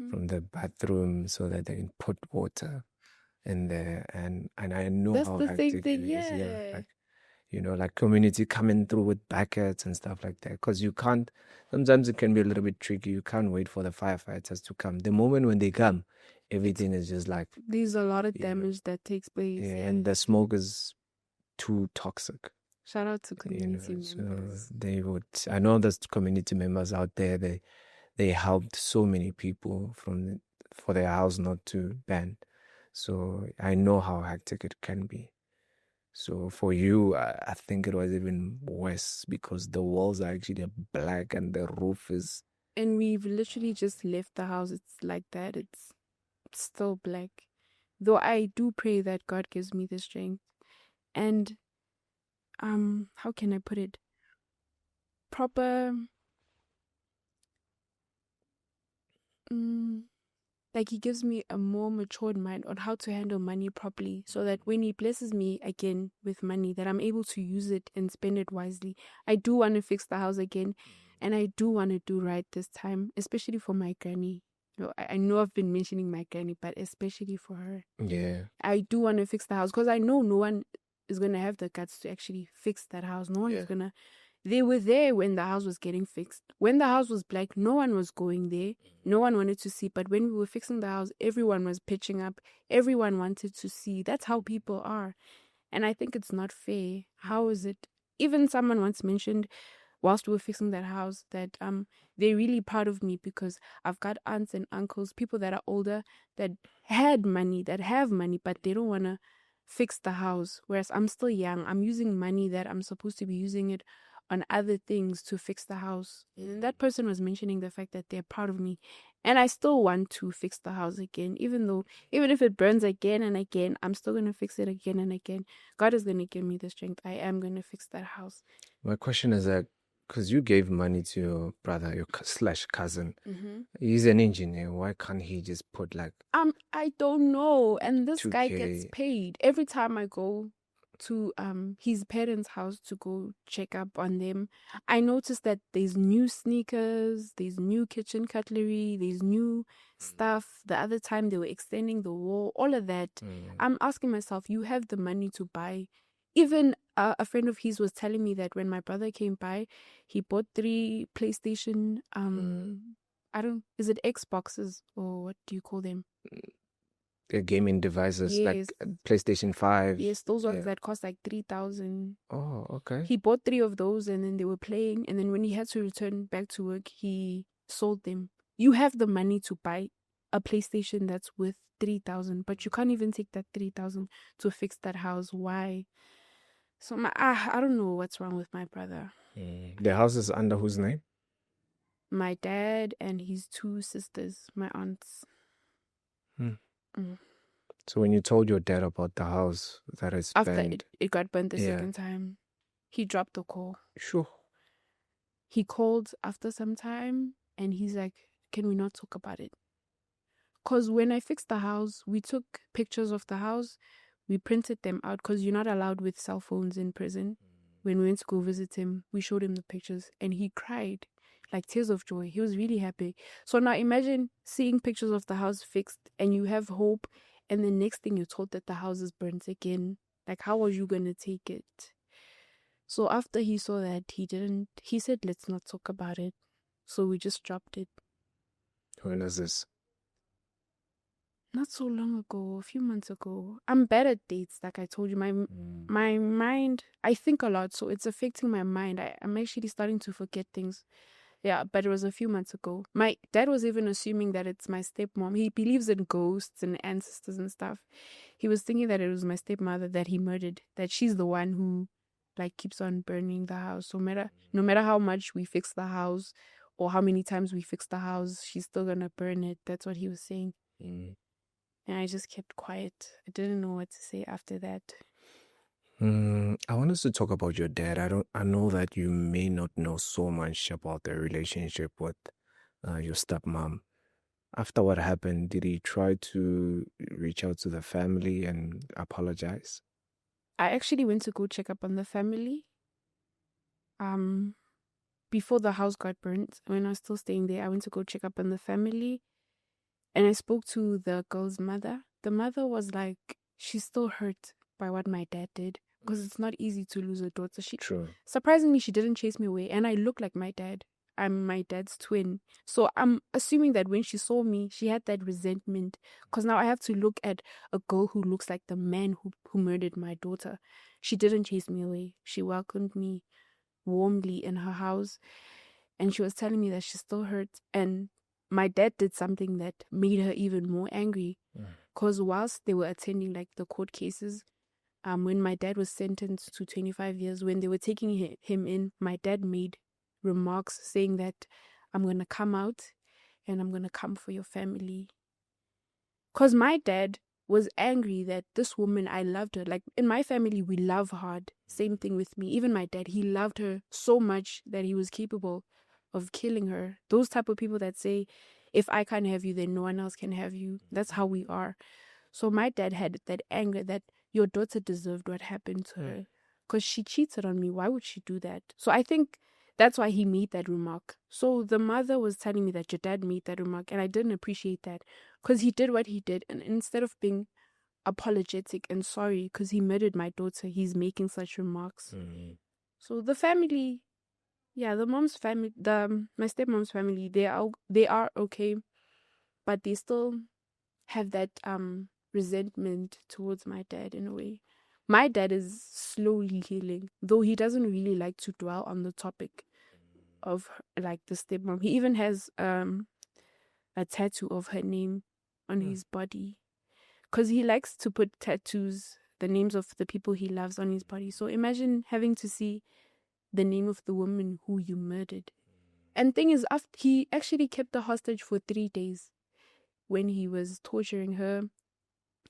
from the bathroom so that they can put water in there. And I know That's how the thing. hectic it is. Yeah, like community coming through with buckets and stuff like that. Because sometimes it can be a little bit tricky. You can't wait for the firefighters to come. The moment when they come, everything is just like, there's a lot of damage that takes place. yeah, and the smoke is too toxic. Shout out to community members. So I know there's community members out there. They helped so many people for their house not to burn. So I know how hectic it can be. So for you, I think it was even worse because the walls are actually black and the roof is. And we've literally just left the house. It's like that. It's still black. Though I do pray that God gives me the strength. And how can I put it? Proper like he gives me a more matured mind on how to handle money properly, so that when he blesses me again with money, that I'm able to use it and spend it wisely. I do want to fix the house again, and I do want to do right this time, especially for my granny. I know I've been mentioning my granny, but especially for her. Yeah. I do want to fix the house because I know no one is going to have the guts to actually fix that house. No one is going to. They were there when the house was getting fixed. When the house was black, no one was going there. No one wanted to see. But when we were fixing the house, everyone was pitching up. Everyone wanted to see. That's how people are. And I think it's not fair. How is it? Even someone once mentioned whilst we were fixing that house that they're really proud of me because I've got aunts and uncles, people that are older, that have money, but they don't want to fix the house. Whereas I'm still young. I'm using money that I'm supposed to be using it on other things to fix the house. And that person was mentioning the fact that they're proud of me. And I still want to fix the house again, even if it burns again and again, I'm still going to fix it again and again. God is going to give me the strength. I am going to fix that house. My question is that, because you gave money to your brother, your / cousin, he's an engineer. Why can't he just put like... I don't know. And this 2K. guy gets paid every time I go to his parents' house to go check up on them. I noticed that there's new sneakers, there's new kitchen cutlery, there's new stuff. The other time they were extending the wall, all of that. I'm asking myself, you have the money to buy. Even a friend of his was telling me that when my brother came by, he bought 3 PlayStation is it Xboxes or what do you call them? Gaming devices, like PlayStation 5. Yes, those ones that cost like 3,000. Oh, okay. He bought 3 of those and then they were playing. And then when he had to return back to work, he sold them. You have the money to buy a PlayStation that's worth 3,000, but you can't even take that 3,000 to fix that house. Why? So I don't know what's wrong with my brother. The house is under whose name? My dad and his 2 sisters, my aunts. So when you told your dad about the house that is after burned, it got burnt the second time, he dropped the call. Sure. He called after some time and he's like, can we not talk about it? Because when I fixed the house, we took pictures of the house, we printed them out because you're not allowed with cell phones in prison. When we went to go visit him, we showed him the pictures and he cried like tears of joy. He was really happy. So now imagine seeing pictures of the house fixed and you have hope, and the next thing you're told that the house is burnt again. Like, how are you going to take it? So after he saw that, he said, let's not talk about it. So we just dropped it. When is this? Not so long ago, a few months ago. I'm bad at dates, like I told you. My mind, I think a lot, so it's affecting my mind. I'm actually starting to forget things. Yeah, but it was a few months ago. My dad was even assuming that it's my stepmom. He believes in ghosts and ancestors and stuff. He was thinking that it was my stepmother that he murdered, that she's the one who like keeps on burning the house. No matter how much we fix the house or how many times we fix the house, she's still gonna burn it. That's what he was saying. And I just kept quiet. I didn't know what to say after that. I want us to talk about your dad. I know that you may not know so much about the relationship with your stepmom. After what happened, did he try to reach out to the family and apologize? I actually went to go check up on the family. Before the house got burnt, when I was still staying there, I went to go check up on the family. And I spoke to the girl's mother. The mother was like, she's still hurt by what my dad did. Because it's not easy to lose a daughter. True. Surprisingly, she didn't chase me away. And I look like my dad. I'm my dad's twin. So I'm assuming that when she saw me, she had that resentment. Because now I have to look at a girl who looks like the man who murdered my daughter. She didn't chase me away. She welcomed me warmly in her house. And she was telling me that she's still hurt. And my dad did something that made her even more angry. Because whilst they were attending like the court cases, when my dad was sentenced to 25 years, when they were taking him in, my dad made remarks saying that I'm going to come out and I'm going to come for your family. Because my dad was angry that this woman, I loved her. Like in my family, we love hard. Same thing with me. Even my dad, he loved her so much that he was capable of killing her. Those type of people that say, if I can't have you, then no one else can have you. That's how we are. So my dad had that anger that your daughter deserved what happened to her because she cheated on me. Why would she do that? So I think that's why he made that remark. So the mother was telling me that your dad made that remark, and I didn't appreciate that because he did what he did, and instead of being apologetic and sorry because he murdered my daughter, he's making such remarks. So the family, the mom's family, my stepmom's family, they are okay, but they still have that resentment towards my dad in a way. My dad is slowly healing, though he doesn't really like to dwell on the topic of like the stepmom. He even has a tattoo of her name on his body because he likes to put tattoos, the names of the people he loves on his body. So imagine having to see the name of the woman who you murdered. And thing is, after he actually kept the hostage for 3 days when he was torturing her.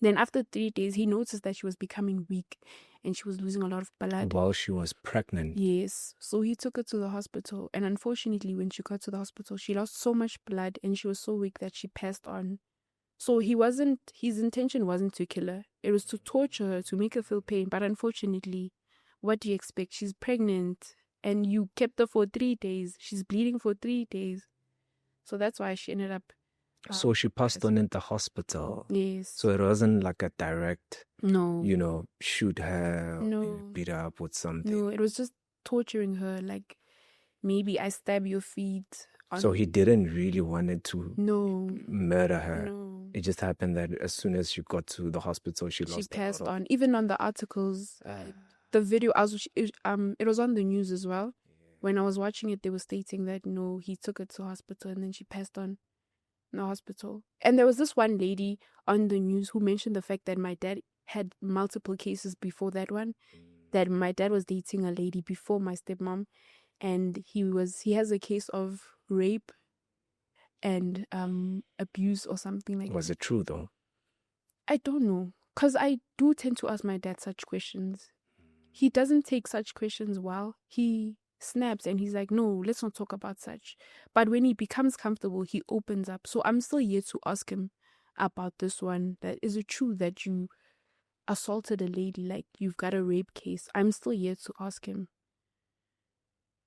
Then after 3 days, he noticed that she was becoming weak and she was losing a lot of blood. While she was pregnant? Yes. So he took her to the hospital. And unfortunately, when she got to the hospital, she lost so much blood and she was so weak that she passed on. So his intention wasn't to kill her. It was to torture her, to make her feel pain. But unfortunately, what do you expect? She's pregnant and you kept her for 3 days. She's bleeding for 3 days. So that's why she ended up... So she passed on in the hospital. Yes. So it wasn't like a direct, no, shoot her, no, beat her up with something. No, it was just torturing her. Like maybe I stab your feet. So he didn't really wanted to murder her. No. It just happened that as soon as she got to the hospital, she passed on. Even on the articles, the video, it was on the news as well. When I was watching it, they were stating that no, he took her to hospital and then she passed on in the hospital. And there was this one lady on the news who mentioned the fact that my dad had multiple cases before that one. That my dad was dating a lady before my stepmom, and he has a case of rape and abuse or something like that. Was it true though? I don't know, because I do tend to ask my dad such questions. He doesn't take such questions well. He snaps and he's like, no, let's not talk about such. But when he becomes comfortable, he opens up. So I'm still here to ask him about this one. That is it true that you assaulted a lady, like you've got a rape case? I'm still here to ask him.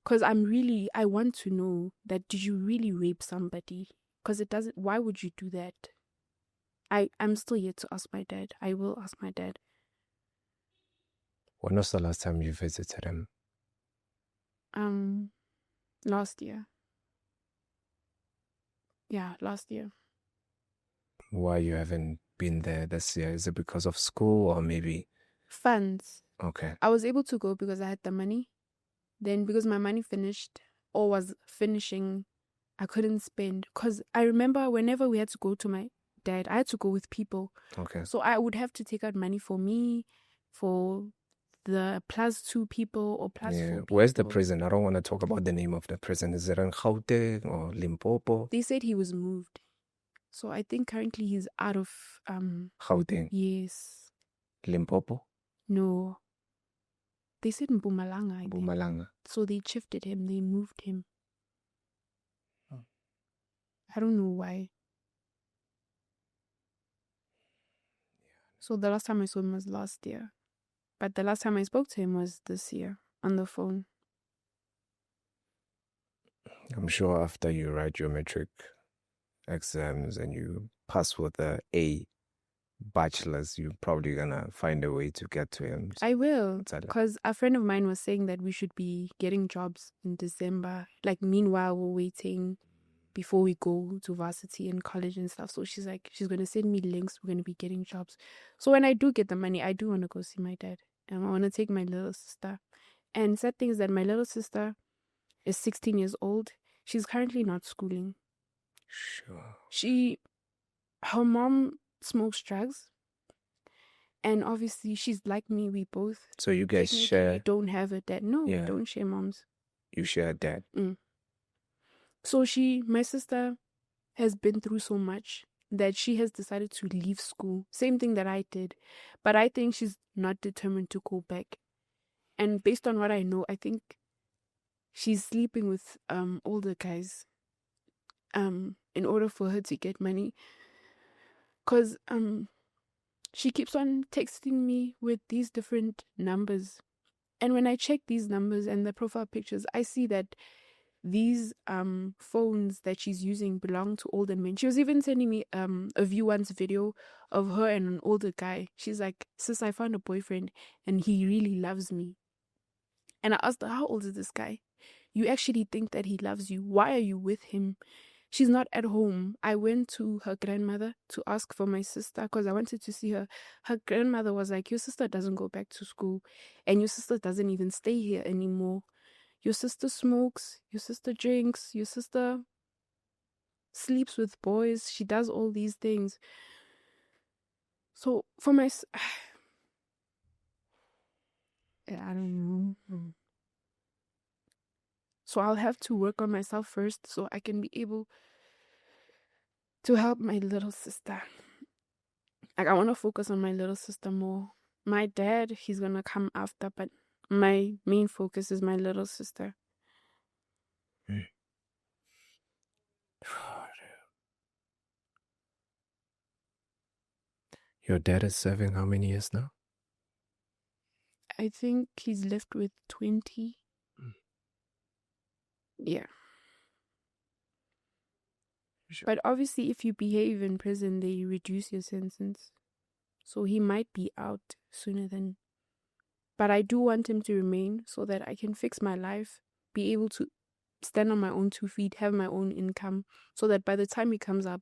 Because I want to know that did you really rape somebody? Because why would you do that? I'm still here to ask my dad. I will ask my dad. When was the last time you visited him? Last year. Yeah, last year. Why you haven't been there this year? Is it because of school or maybe? Funds. Okay. I was able to go because I had the money. Then because my money finished or was finishing, I couldn't spend. Because I remember whenever we had to go to my dad, I had to go with people. Okay. So I would have to take out money for me, for the +2 people or +4 people. Where's the prison? I don't want to talk about the name of the prison. Is it in Gauteng or Limpopo? They said he was moved. So I think currently he's out of Gauteng. Yes. Limpopo? No. They said in Mpumalanga, I think. Mpumalanga. So they shifted him, they moved him. I don't know why. So the last time I saw him was last year. But the last time I spoke to him was this year on the phone. I'm sure after you write your matric exams and you pass with a A bachelor's, you're probably gonna find a way to get to him. I will, because a friend of mine was saying that we should be getting jobs in December. Like, meanwhile, we're waiting before we go to varsity and college and stuff. So she's like, she's going to send me links. We're going to be getting jobs. So when I do get the money, I do want to go see my dad. And I want to take my little sister. And sad thing is that my little sister is 16 years old. She's currently not schooling. Sure. Her mom smokes drugs. And obviously, she's like me. We both. So you guys share? Don't have a dad. No, we don't share moms. You share a dad. So my sister has been through so much that she has decided to leave school. Same thing that I did. But I think she's not determined to go back. And based on what I know, I think she's sleeping with older guys in order for her to get money. Because she keeps on texting me with these different numbers. And when I check these numbers and the profile pictures, I see that these phones that she's using belong to older men. She was even sending me a view once video of her and an older guy. She's like, sis, I found a boyfriend and he really loves me. And I asked her, how old is this guy? You actually think that he loves you? Why are you with him? She's not at home. I went to her grandmother to ask for my sister because I wanted to see her. Her grandmother was like, your sister doesn't go back to school and your sister doesn't even stay here anymore. Your sister smokes, your sister drinks, your sister sleeps with boys. She does all these things. So for my... I don't know. So I'll have to work on myself first so I can be able to help my little sister. Like, I want to focus on my little sister more. My dad, he's going to come after, but my main focus is my little sister. Your dad is serving how many years now? I think he's left with 20. Yeah. Sure. But obviously, if you behave in prison, they reduce your sentence. So he might be out sooner than... But I do want him to remain so that I can fix my life, be able to stand on my own 2 feet, have my own income, so that by the time he comes up,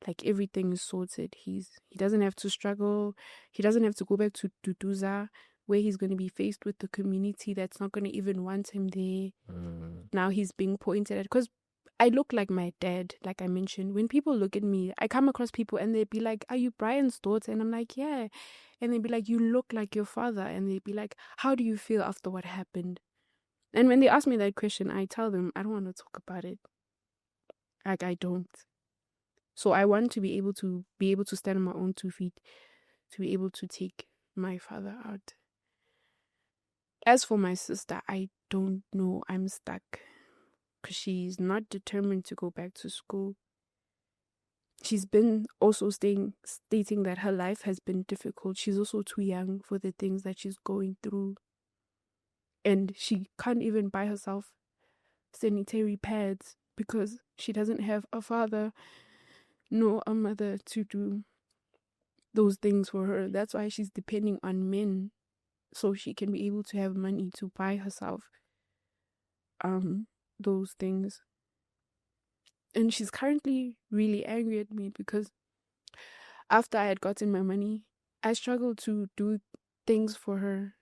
like, everything is sorted. He doesn't have to struggle. He doesn't have to go back to Duduza, where he's going to be faced with the community that's not going to even want him there. Now he's being pointed at. Because I look like my dad, like I mentioned. When people look at me, I come across people and they'd be like, are you Brian's daughter? And I'm like, yeah. And they'd be like, you look like your father. And they'd be like, how do you feel after what happened? And when they ask me that question, I tell them, I don't want to talk about it. Like, I don't. So I want to be able to stand on my own 2 feet, to be able to take my father out. As for my sister, I don't know. I'm stuck. Because she's not determined to go back to school. She's been also stating that her life has been difficult. She's also too young for the things that she's going through. And she can't even buy herself sanitary pads because she doesn't have a father nor a mother to do those things for her. That's why she's depending on men so she can be able to have money to buy herself those things. And she's currently really angry at me because after I had gotten my money, I struggled to do things for her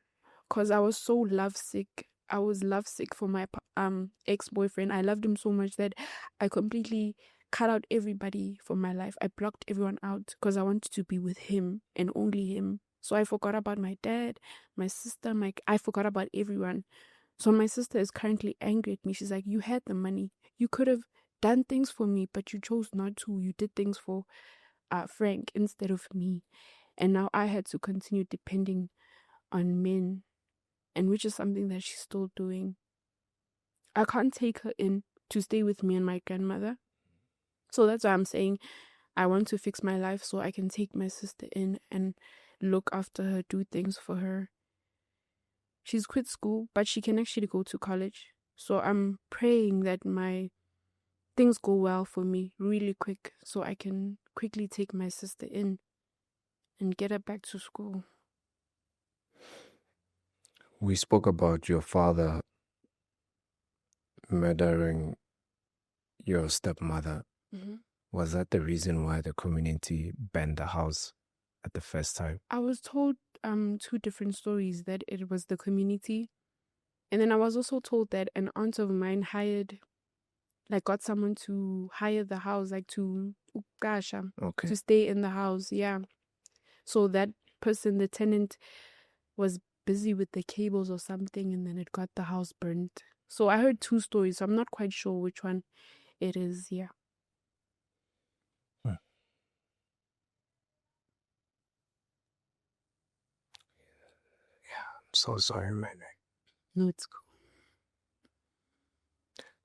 because I was so lovesick. I was lovesick for my ex-boyfriend. I loved him so much that I completely cut out everybody from my life. I blocked everyone out because I wanted to be with him and only him. So I forgot about my dad, my sister, I forgot about everyone. So my sister is currently angry at me. She's like, "You had the money. You could have done things for me, but you chose not to. You did things for Frank instead of me. And now I had to continue depending on men, and which is something that she's still doing. I can't take her in to stay with me and my grandmother. So that's why I'm saying I want to fix my life so I can take my sister in and look after her, do things for her. She's quit school, but she can actually go to college. So I'm praying that my things go well for me really quick so I can quickly take my sister in and get her back to school. We spoke about your father murdering your stepmother. Mm-hmm. Was that the reason why the community banned the house at the first time? I was told two different stories, that it was the community, and then I was also told that an aunt of mine got someone to hire the house, like to Okay. to stay in the house. Yeah. So that person, the tenant, was busy with the cables or something, and then it got the house burnt. So I heard two stories, so I'm not quite sure which one it is. Yeah. I'm so sorry, man. No, it's cool.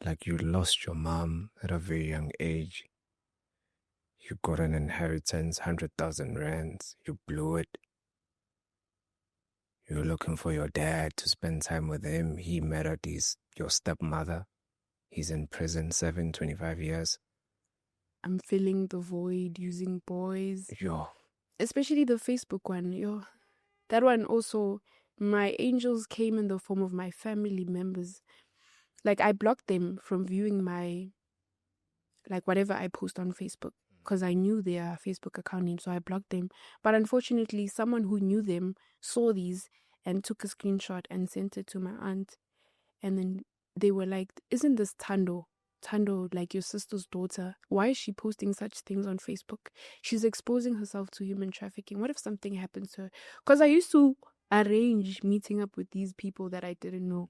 Like, you lost your mom at a very young age. You got an inheritance, 100,000 rands. You blew it. You were looking for your dad to spend time with him. He murdered your stepmother. He's in prison, 25 years. I'm filling the void using boys. Yo. Especially the Facebook one. Yo. That one also, my angels came in the form of my family members. Like, I blocked them from viewing whatever I post on Facebook, because I knew their Facebook account name, so I blocked them. But unfortunately, someone who knew them saw these and took a screenshot and sent it to my aunt. And then they were like, "Isn't this Tando? Tando, like your sister's daughter. Why is she posting such things on Facebook? She's exposing herself to human trafficking. What if something happens to her?" Because I used to arrange meeting up with these people that I didn't know.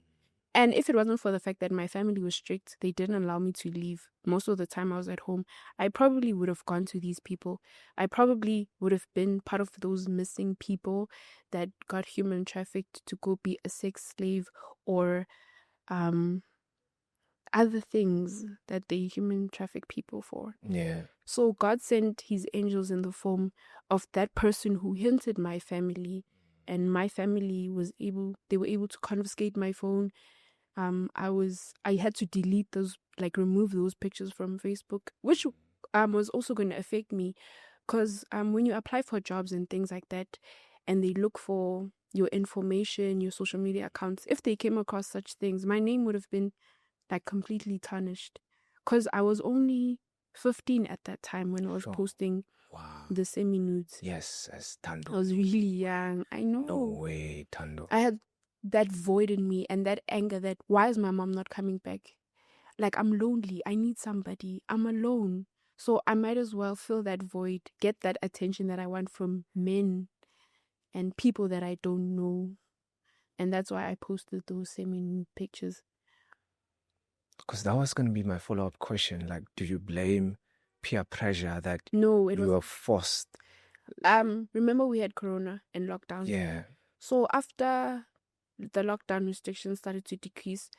And if it wasn't for the fact that my family was strict, they didn't allow me to leave. Most of the time I was at home, I probably would have gone to these people. I probably would have been part of those missing people that got human trafficked to go be a sex slave or other things that they human traffic people for. Yeah. So God sent his angels in the form of that person who hinted my family, and my family they were able to confiscate my phone. I had to delete those, remove those pictures from Facebook, which was also going to affect me, because when you apply for jobs and things like that, and they look for your information, your social media accounts, if they came across such things, my name would have been completely tarnished, because I was only 15 at that time when I was posting the semi-nudes. Yes, as Tando. I was really young. I know. No way, Tando. I had that void in me and that anger that, why is my mom not coming back? Like, I'm lonely. I need somebody. I'm alone. So I might as well fill that void, get that attention that I want from men and people that I don't know. And that's why I posted those semi-nude pictures. Because that was going to be my follow-up question. Like, do you blame peer pressure that you were forced? Remember we had Corona and lockdown? Yeah. So after the lockdown restrictions started to decrease,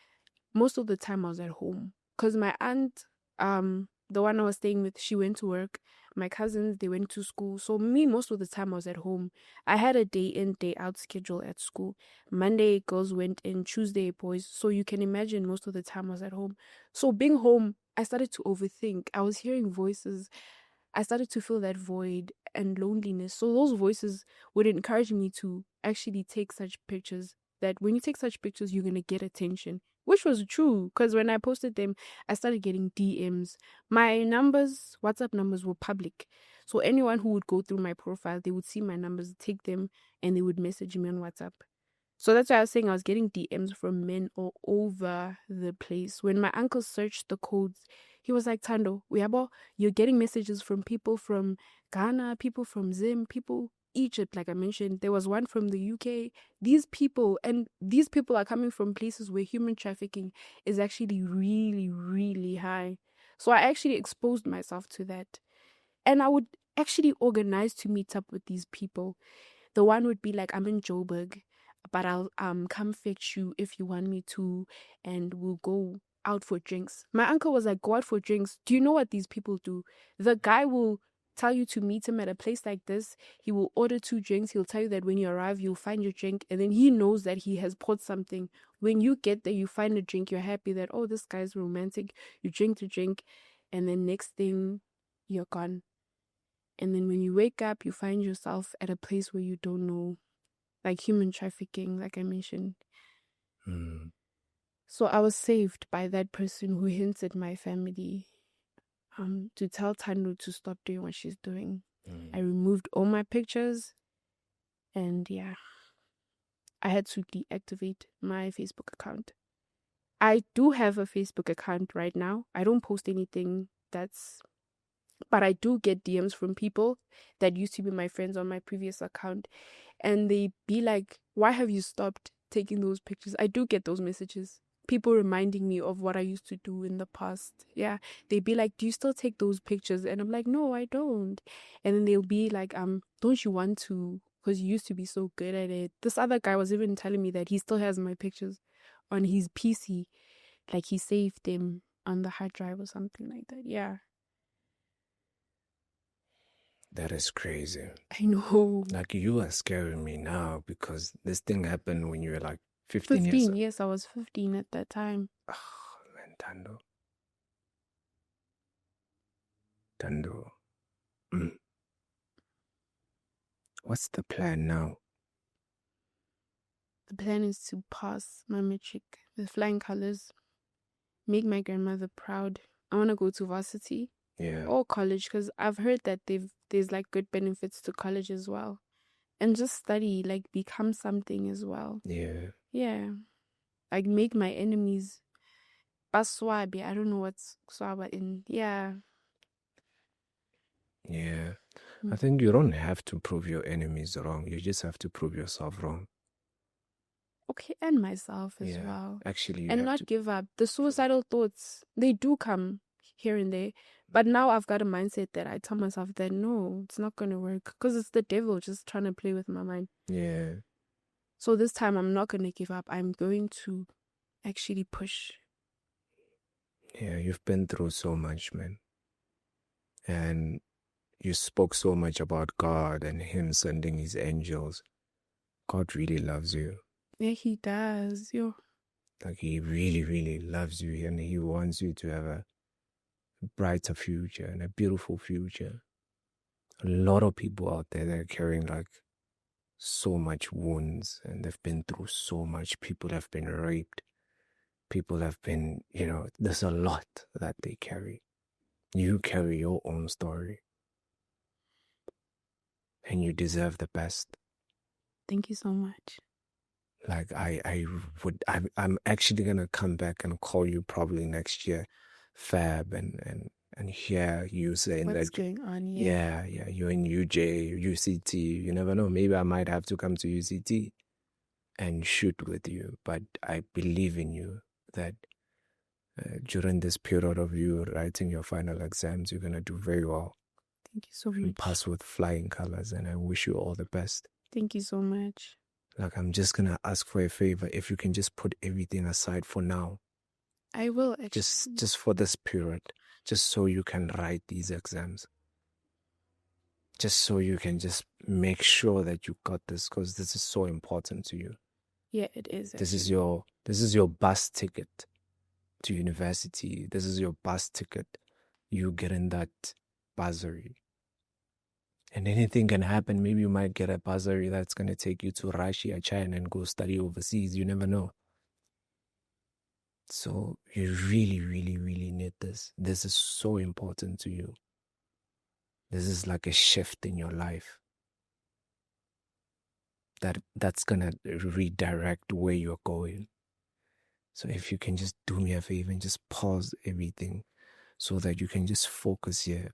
most of the time I was at home. Because my aunt, the one I was staying with, she went to work. My cousins, they went to school. So me, most of the time I was at home. I had a day in, day out schedule at school. Monday, girls went in. Tuesday, boys. So you can imagine most of the time I was at home. So being home, I started to overthink. I was hearing voices. I started to feel that void and loneliness. So those voices would encourage me to actually take such pictures, that when you take such pictures, you're going to get attention. which was true because when I posted them, I started getting DMs. My numbers, WhatsApp numbers were public. So anyone who would go through my profile, they would see my numbers, take them, and they would message me on WhatsApp. So that's why I was saying I was getting DMs from men all over the place. When my uncle searched the codes, he was like, Tando, you're getting messages from people from Ghana, people from Zim, people Egypt, like I mentioned. There was one from the UK. These people are coming from places where human trafficking is actually really, really high. So I actually exposed myself to that. And I would actually organize to meet up with these people. The one would be like, I'm in Joburg, but I'll come fetch you if you want me to, and we'll go out for drinks. My uncle was like, go out for drinks. Do you know what these people do? The guy will tell you to meet him at a place like this. He will order 2 drinks. He'll tell you that when you arrive, you'll find your drink, and then he knows that he has poured something. When you get there, you find a drink. You're happy that, oh, this guy's romantic. You drink the drink, and then next thing, you're gone. And then when you wake up, you find yourself at a place where you don't know, like human trafficking, like I mentioned. So I was saved by that person who hinted my family to tell Tando to stop doing what she's doing. I removed all my pictures, and yeah, I had to deactivate my Facebook account. I do have a Facebook account right now. I don't post anything but I do get DMs from people that used to be my friends on my previous account, and they be like, why have you stopped taking those pictures? I do get those messages. People reminding me of what I used to do in the past. Yeah. They'd be like, do you still take those pictures? And I'm like, no, I don't. And then they'll be like, don't you want to? Because you used to be so good at it. This other guy was even telling me that he still has my pictures on his PC. Like he saved them on the hard drive or something like that. Yeah. That is crazy. I know. Like, you are scaring me now because this thing happened when you were like 15 years old. Yes, I was 15 at that time. Oh, man, Tando. What's the plan now? The plan is to pass my matric with flying colors, make my grandmother proud. I want to go to varsity. Yeah. Or college, because I've heard that there's like good benefits to college as well. And just study, like become something as well. Yeah. Yeah. Like make my enemies baswabi. I don't know what's swaba in. Yeah. Yeah. I think you don't have to prove your enemies wrong. You just have to prove yourself wrong. Okay, and myself as well. Actually, and not give up. The suicidal thoughts, they do come here and there. But now I've got a mindset that I tell myself that no, it's not going to work because it's the devil just trying to play with my mind. Yeah. So this time I'm not going to give up. I'm going to actually push. Yeah, you've been through so much, man. And you spoke so much about God and Him sending His angels. God really loves you. Yeah, He does. Yo. Like, He really, really loves you, and He wants you to have a brighter future and a beautiful future. A lot of people out there that are carrying like so much wounds, and they've been through so much. People have been raped. People have been, there's a lot that they carry. You carry your own story, and you deserve the best. Thank you so much. Like, I'm actually gonna come back and call you probably next year, Fab, and hear you saying what's that going on. Yeah, you're in UJ, UCT. You never know. Maybe I might have to come to UCT and shoot with you. But I believe in you that during this period of you writing your final exams, you're gonna do very well. Thank you so much. And pass with flying colors, and I wish you all the best. Thank you so much. Like, I'm just gonna ask for a favor. If you can just put everything aside for now. I will, actually. Just for this period. Just so you can write these exams. Just so you can just make sure that you got this, because this is so important to you. Yeah, it is. This is your bus ticket to university. This is your bus ticket. You getting that bursary. And anything can happen. Maybe you might get a bursary that's going to take you to Russia, China, and go study overseas. You never know. So you really, really, really need this. This is so important to you. This is like a shift in your life that's gonna redirect where you're going. So if you can just do me a favor and just pause everything so that you can just focus here.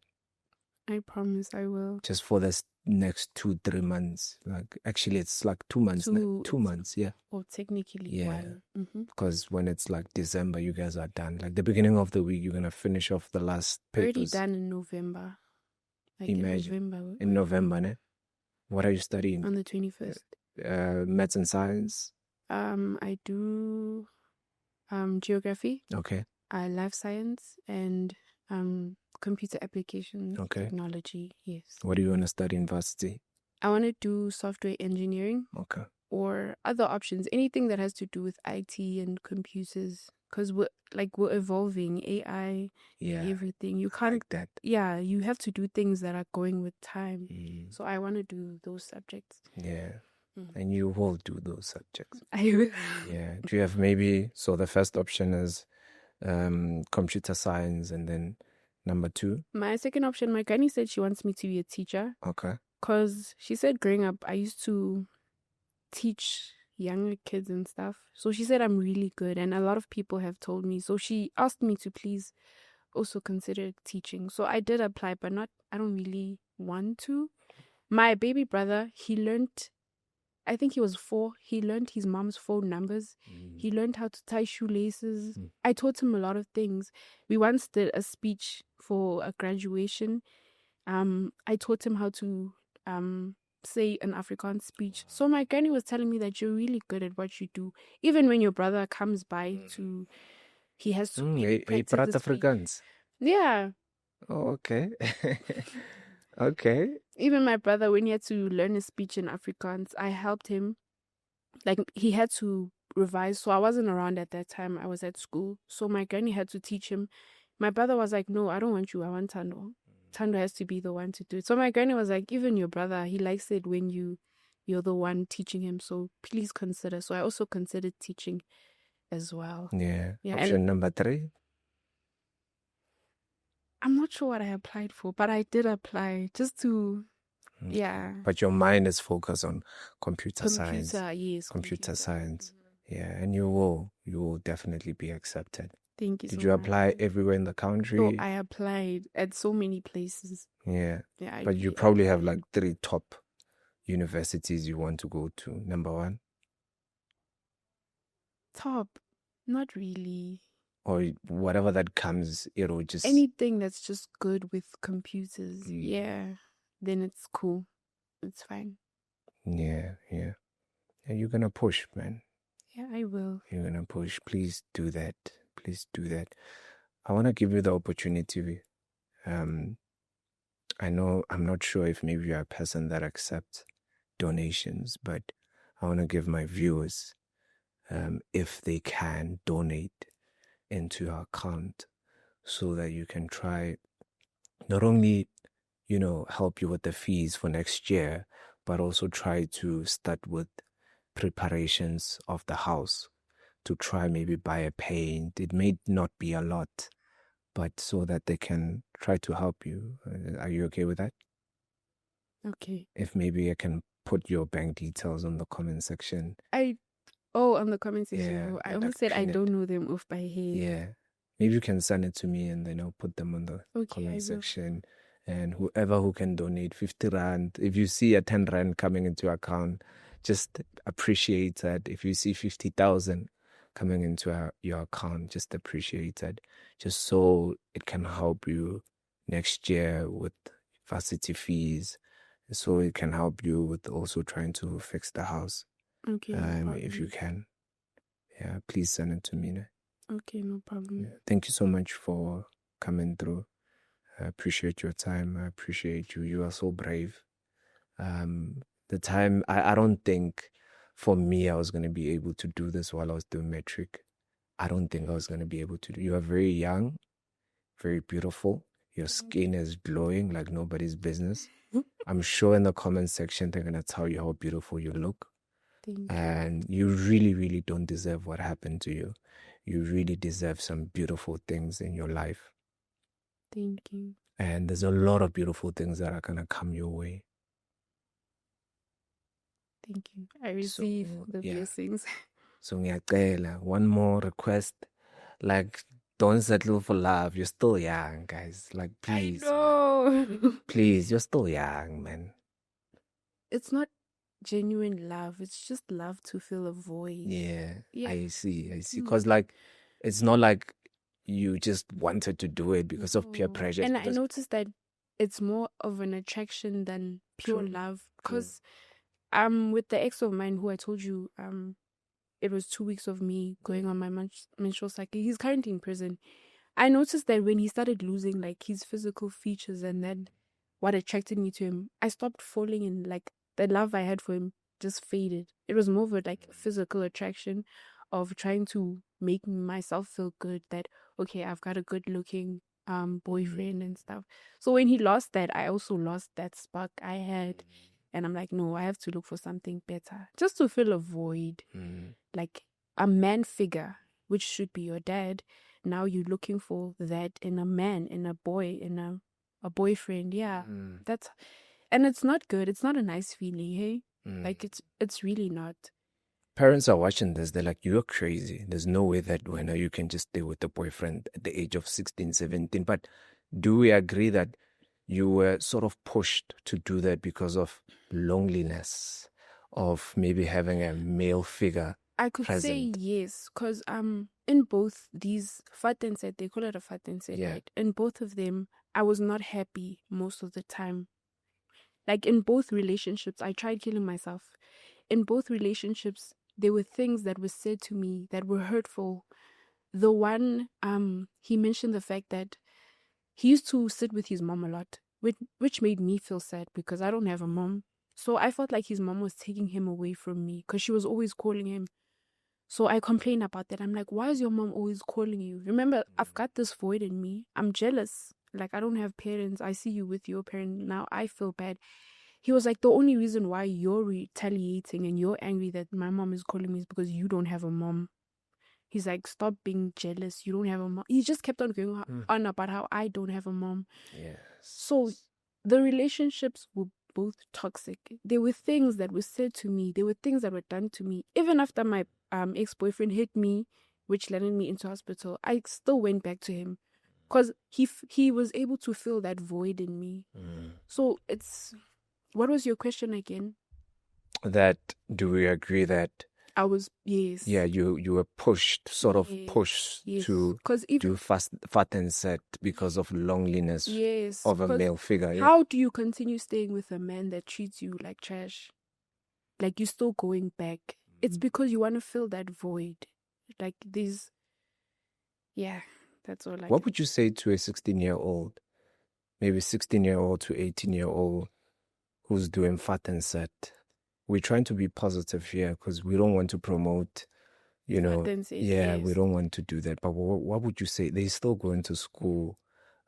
I promise I will. Just for this next 2-3 months. Like actually it's like 2 months. 2 months, yeah. Or technically yeah. 1. Because when it's like December, you guys are done. Like the beginning of the week, you're gonna finish off the last papers. Already done in November. Like Imagine. In November, ne? What are you studying? On the 21st. Maths and science? I do geography. Okay. Life science and computer application technology. Yes. What do you want to study in varsity? I want to do software engineering. Okay. Or other options, anything that has to do with IT and computers, because we're evolving AI, everything. You can't like that. Yeah, you have to do things that are going with time. So I want to do those subjects. Yeah. And you will do those subjects. I will. Yeah. Do you have maybe, so the first option is computer science, and then number 2? My second option, my granny said she wants me to be a teacher. Okay. Because she said growing up, I used to teach younger kids and stuff. So she said I'm really good, and a lot of people have told me. So she asked me to please also consider teaching. So I did apply, but I don't really want to. My baby brother, he learned, I think he was 4. He learned his mom's phone numbers. He learned how to tie shoelaces. I taught him a lot of things. We once did a speech for a graduation. I taught him how to say an Afrikaans speech. So my granny was telling me that you're really good at what you do. Even when your brother comes by he has to practice Afrikaans. Yeah. Oh, okay. Okay. Even my brother, when he had to learn a speech in Afrikaans, I helped him. Like, he had to revise. So I wasn't around at that time. I was at school. So my granny had to teach him. My brother was like, no, I don't want you. I want Tando. Tando has to be the one to do it. So my granny was like, even your brother, he likes it when you're the one teaching him. So please consider. So I also considered teaching as well. Yeah. Option number 3? I'm not sure what I applied for, but I did apply just to, yeah. But your mind is focused on computer science. Yes. Computer science. Yeah, and you will definitely be accepted. Thank you. Did you apply everywhere in the country? So I applied at so many places. Yeah. But you probably have like 3 top universities you want to go to. Number 1? Top? Not really. Or whatever that comes, it'll just... Anything that's just good with computers. Yeah. Then it's cool. It's fine. Yeah. And you're going to push, man. Yeah, I will. You're going to push. Please do that. Please do that. I want to give you the opportunity. I know, I'm not sure if maybe you're a person that accepts donations, but I want to give my viewers, if they can, donate into your account so that you can try not only, help you with the fees for next year, but also try to start with preparations of the house, to try maybe buy a paint. It may not be a lot, but so that they can try to help you. Are you okay with that? Okay. If maybe I can put your bank details on the comment section. On the comment section. Yeah, I almost said I don't know them off by head. Yeah. Maybe you can send it to me and then I'll put them on the comment section. And whoever who can donate 50 Rand, if you see a 10 Rand coming into your account, just appreciate that. If you see 50,000 coming into your account, just appreciate that. Just so it can help you next year with varsity fees. So it can help you with also trying to fix the house. Okay. If you can. Yeah, please send it to me. Ne? Okay, no problem. Yeah. Thank you so much for coming through. I appreciate your time. I appreciate you. You are so brave. The time, I don't think for me I was going to be able to do this while I was doing metric. I don't think I was going to be able to do. You are very young, very beautiful. Your skin is glowing like nobody's business. I'm sure in the comment section they're going to tell you how beautiful you look. Thank you. And you really, really don't deserve what happened to you. you really deserve some beautiful things in your life. Thank you. And there's a lot of beautiful things that are going to come your way. Thank you. I receive the blessings. So ngiyacela, one more request. Like, don't settle for love. You're still young, guys. Like, please. I know. Please, you're still young, man. It's not genuine love. It's just love to fill a void. Yeah. I see. Mm. Because, like, it's not like you just wanted to do it because of peer pressure. And I noticed that it's more of an attraction than pure love. Because with the ex of mine who I told you, it was 2 weeks of me going on my menstrual cycle. He's currently in prison. I noticed that when he started losing like his physical features, and then what attracted me to him, I stopped falling in. Like, the love I had for him just faded. It was more of a like physical attraction of trying to make myself feel good, that okay, I've got a good looking boyfriend and stuff. So when he lost that, I also lost that spark I had. And I'm like, no, I have to look for something better just to fill a void. Like a man figure, which should be your dad. Now you're looking for that in a man, in a boy, in a boyfriend. Yeah, that's, and it's not good. It's not a nice feeling, hey? Like, it's really not. Parents are watching this. They're like, you're crazy. There's no way that when you can just stay with a boyfriend at the age of 16, 17. But do we agree that you were sort of pushed to do that because of loneliness, of maybe having a male figure? I could say yes, because in both these Fatenset, they call it a Fatenset, right? In both of them, I was not happy most of the time. Like, in both relationships, I tried killing myself. In both relationships, there were things that were said to me that were hurtful. The one, he mentioned the fact that he used to sit with his mom a lot, which made me feel sad because I don't have a mom. So I felt like his mom was taking him away from me because she was always calling him. So I complained about that. I'm like, why is your mom always calling you? Remember, I've got this void in me. I'm jealous. Like, I don't have parents. I see you with your parent. Now I feel bad. He was like, the only reason why you're retaliating and you're angry that my mom is calling me is because you don't have a mom. He's like, stop being jealous. You don't have a mom. He just kept on going on about how I don't have a mom. Yes. So the relationships were both toxic. There were things that were said to me. There were things that were done to me. Even after my ex-boyfriend hit me, which landed me into hospital, I still went back to him because he was able to fill that void in me. So it's... What was your question again? That, do we agree that I was, yes. Yeah, you were pushed, sort of pushed to do Fatenset because of loneliness of a male figure. Yeah. How do you continue staying with a man that treats you like trash? Like, you're still going back. It's because you want to fill that void. Like, these... Yeah, that's all. What would you say to a 16-year-old, maybe 16-year-old to 18-year-old who's doing Fatenset? We're trying to be positive here because we don't want to promote, we don't want to do that. But what would you say? They're still going to school.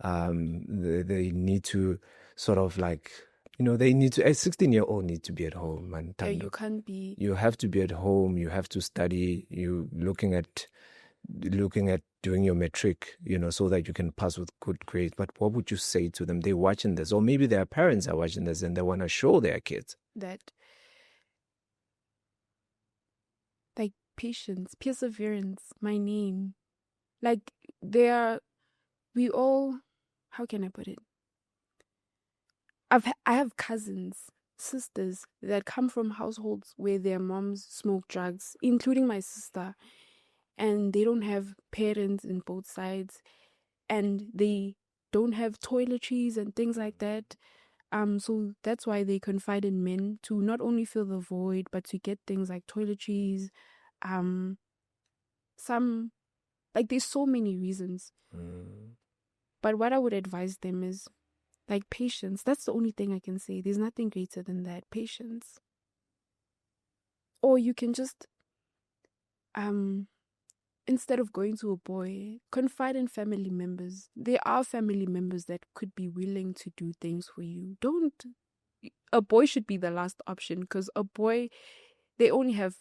They need to sort of like, they need to, a 16-year-old need to be at home. Man, yeah, you can't be. You have to be at home. You have to study. You looking at doing your matric, so that you can pass with good grades. But what would you say to them? They're watching this, or maybe their parents are watching this and they want to show their kids that, like, patience, perseverance, my name. Like, we all, how can I put it? I have cousins, sisters that come from households where their moms smoke drugs, including my sister, and they don't have parents in both sides, and they don't have toiletries and things like that. So that's why they confide in men to not only fill the void, but to get things like toiletries, some, like, there's so many reasons. But what I would advise them is, like, patience. That's the only thing I can say. There's nothing greater than that. Patience. Or you can just, instead of going to a boy, confide in family members. There are family members that could be willing to do things for you. A boy should be the last option, because a boy, they only have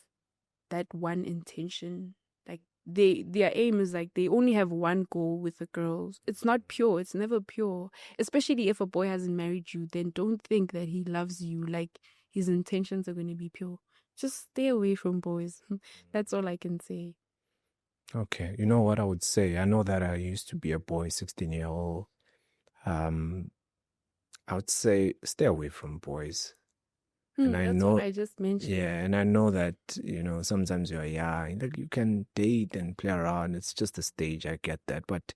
that one intention. Like, their aim is like they only have one goal with the girls. It's not pure. It's never pure. Especially if a boy hasn't married you, then don't think that he loves you like his intentions are going to be pure. Just stay away from boys. That's all I can say. Okay, you know what I would say? I know that I used to be a boy, 16-year-old. I would say stay away from boys. And I That's know, what I just mentioned. yeah, and I know that, sometimes you're young, like you can date and play around. It's just a stage, I get that. But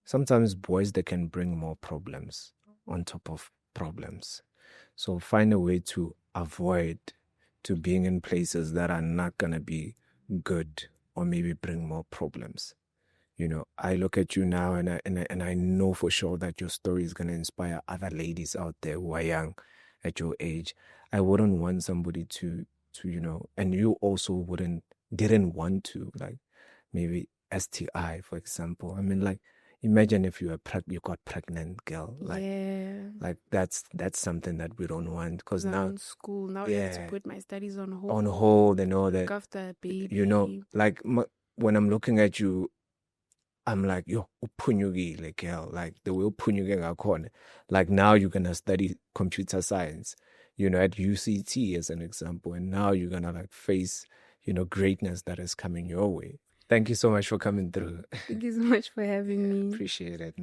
sometimes boys, they can bring more problems on top of problems. So find a way to avoid to being in places that are not gonna be good or maybe bring more problems. I look at you now and I know for sure that your story is gonna inspire other ladies out there who are young at your age. I wouldn't want somebody to and you also didn't want to, like, maybe STI, for example. I mean, like, imagine if you got pregnant, girl. Like that's something that we don't want, because now in school, now I have to put my studies on hold. On hold and all that. Look after a baby. Like when I'm looking at you, I'm like, yo, uphunyukile, girl. Like the way uphunyuke ngakhona. Like now you're gonna study computer science, at UCT as an example, and now you're gonna like face, greatness that is coming your way. Thank you so much for coming through. Thank you so much for having me. Appreciate it.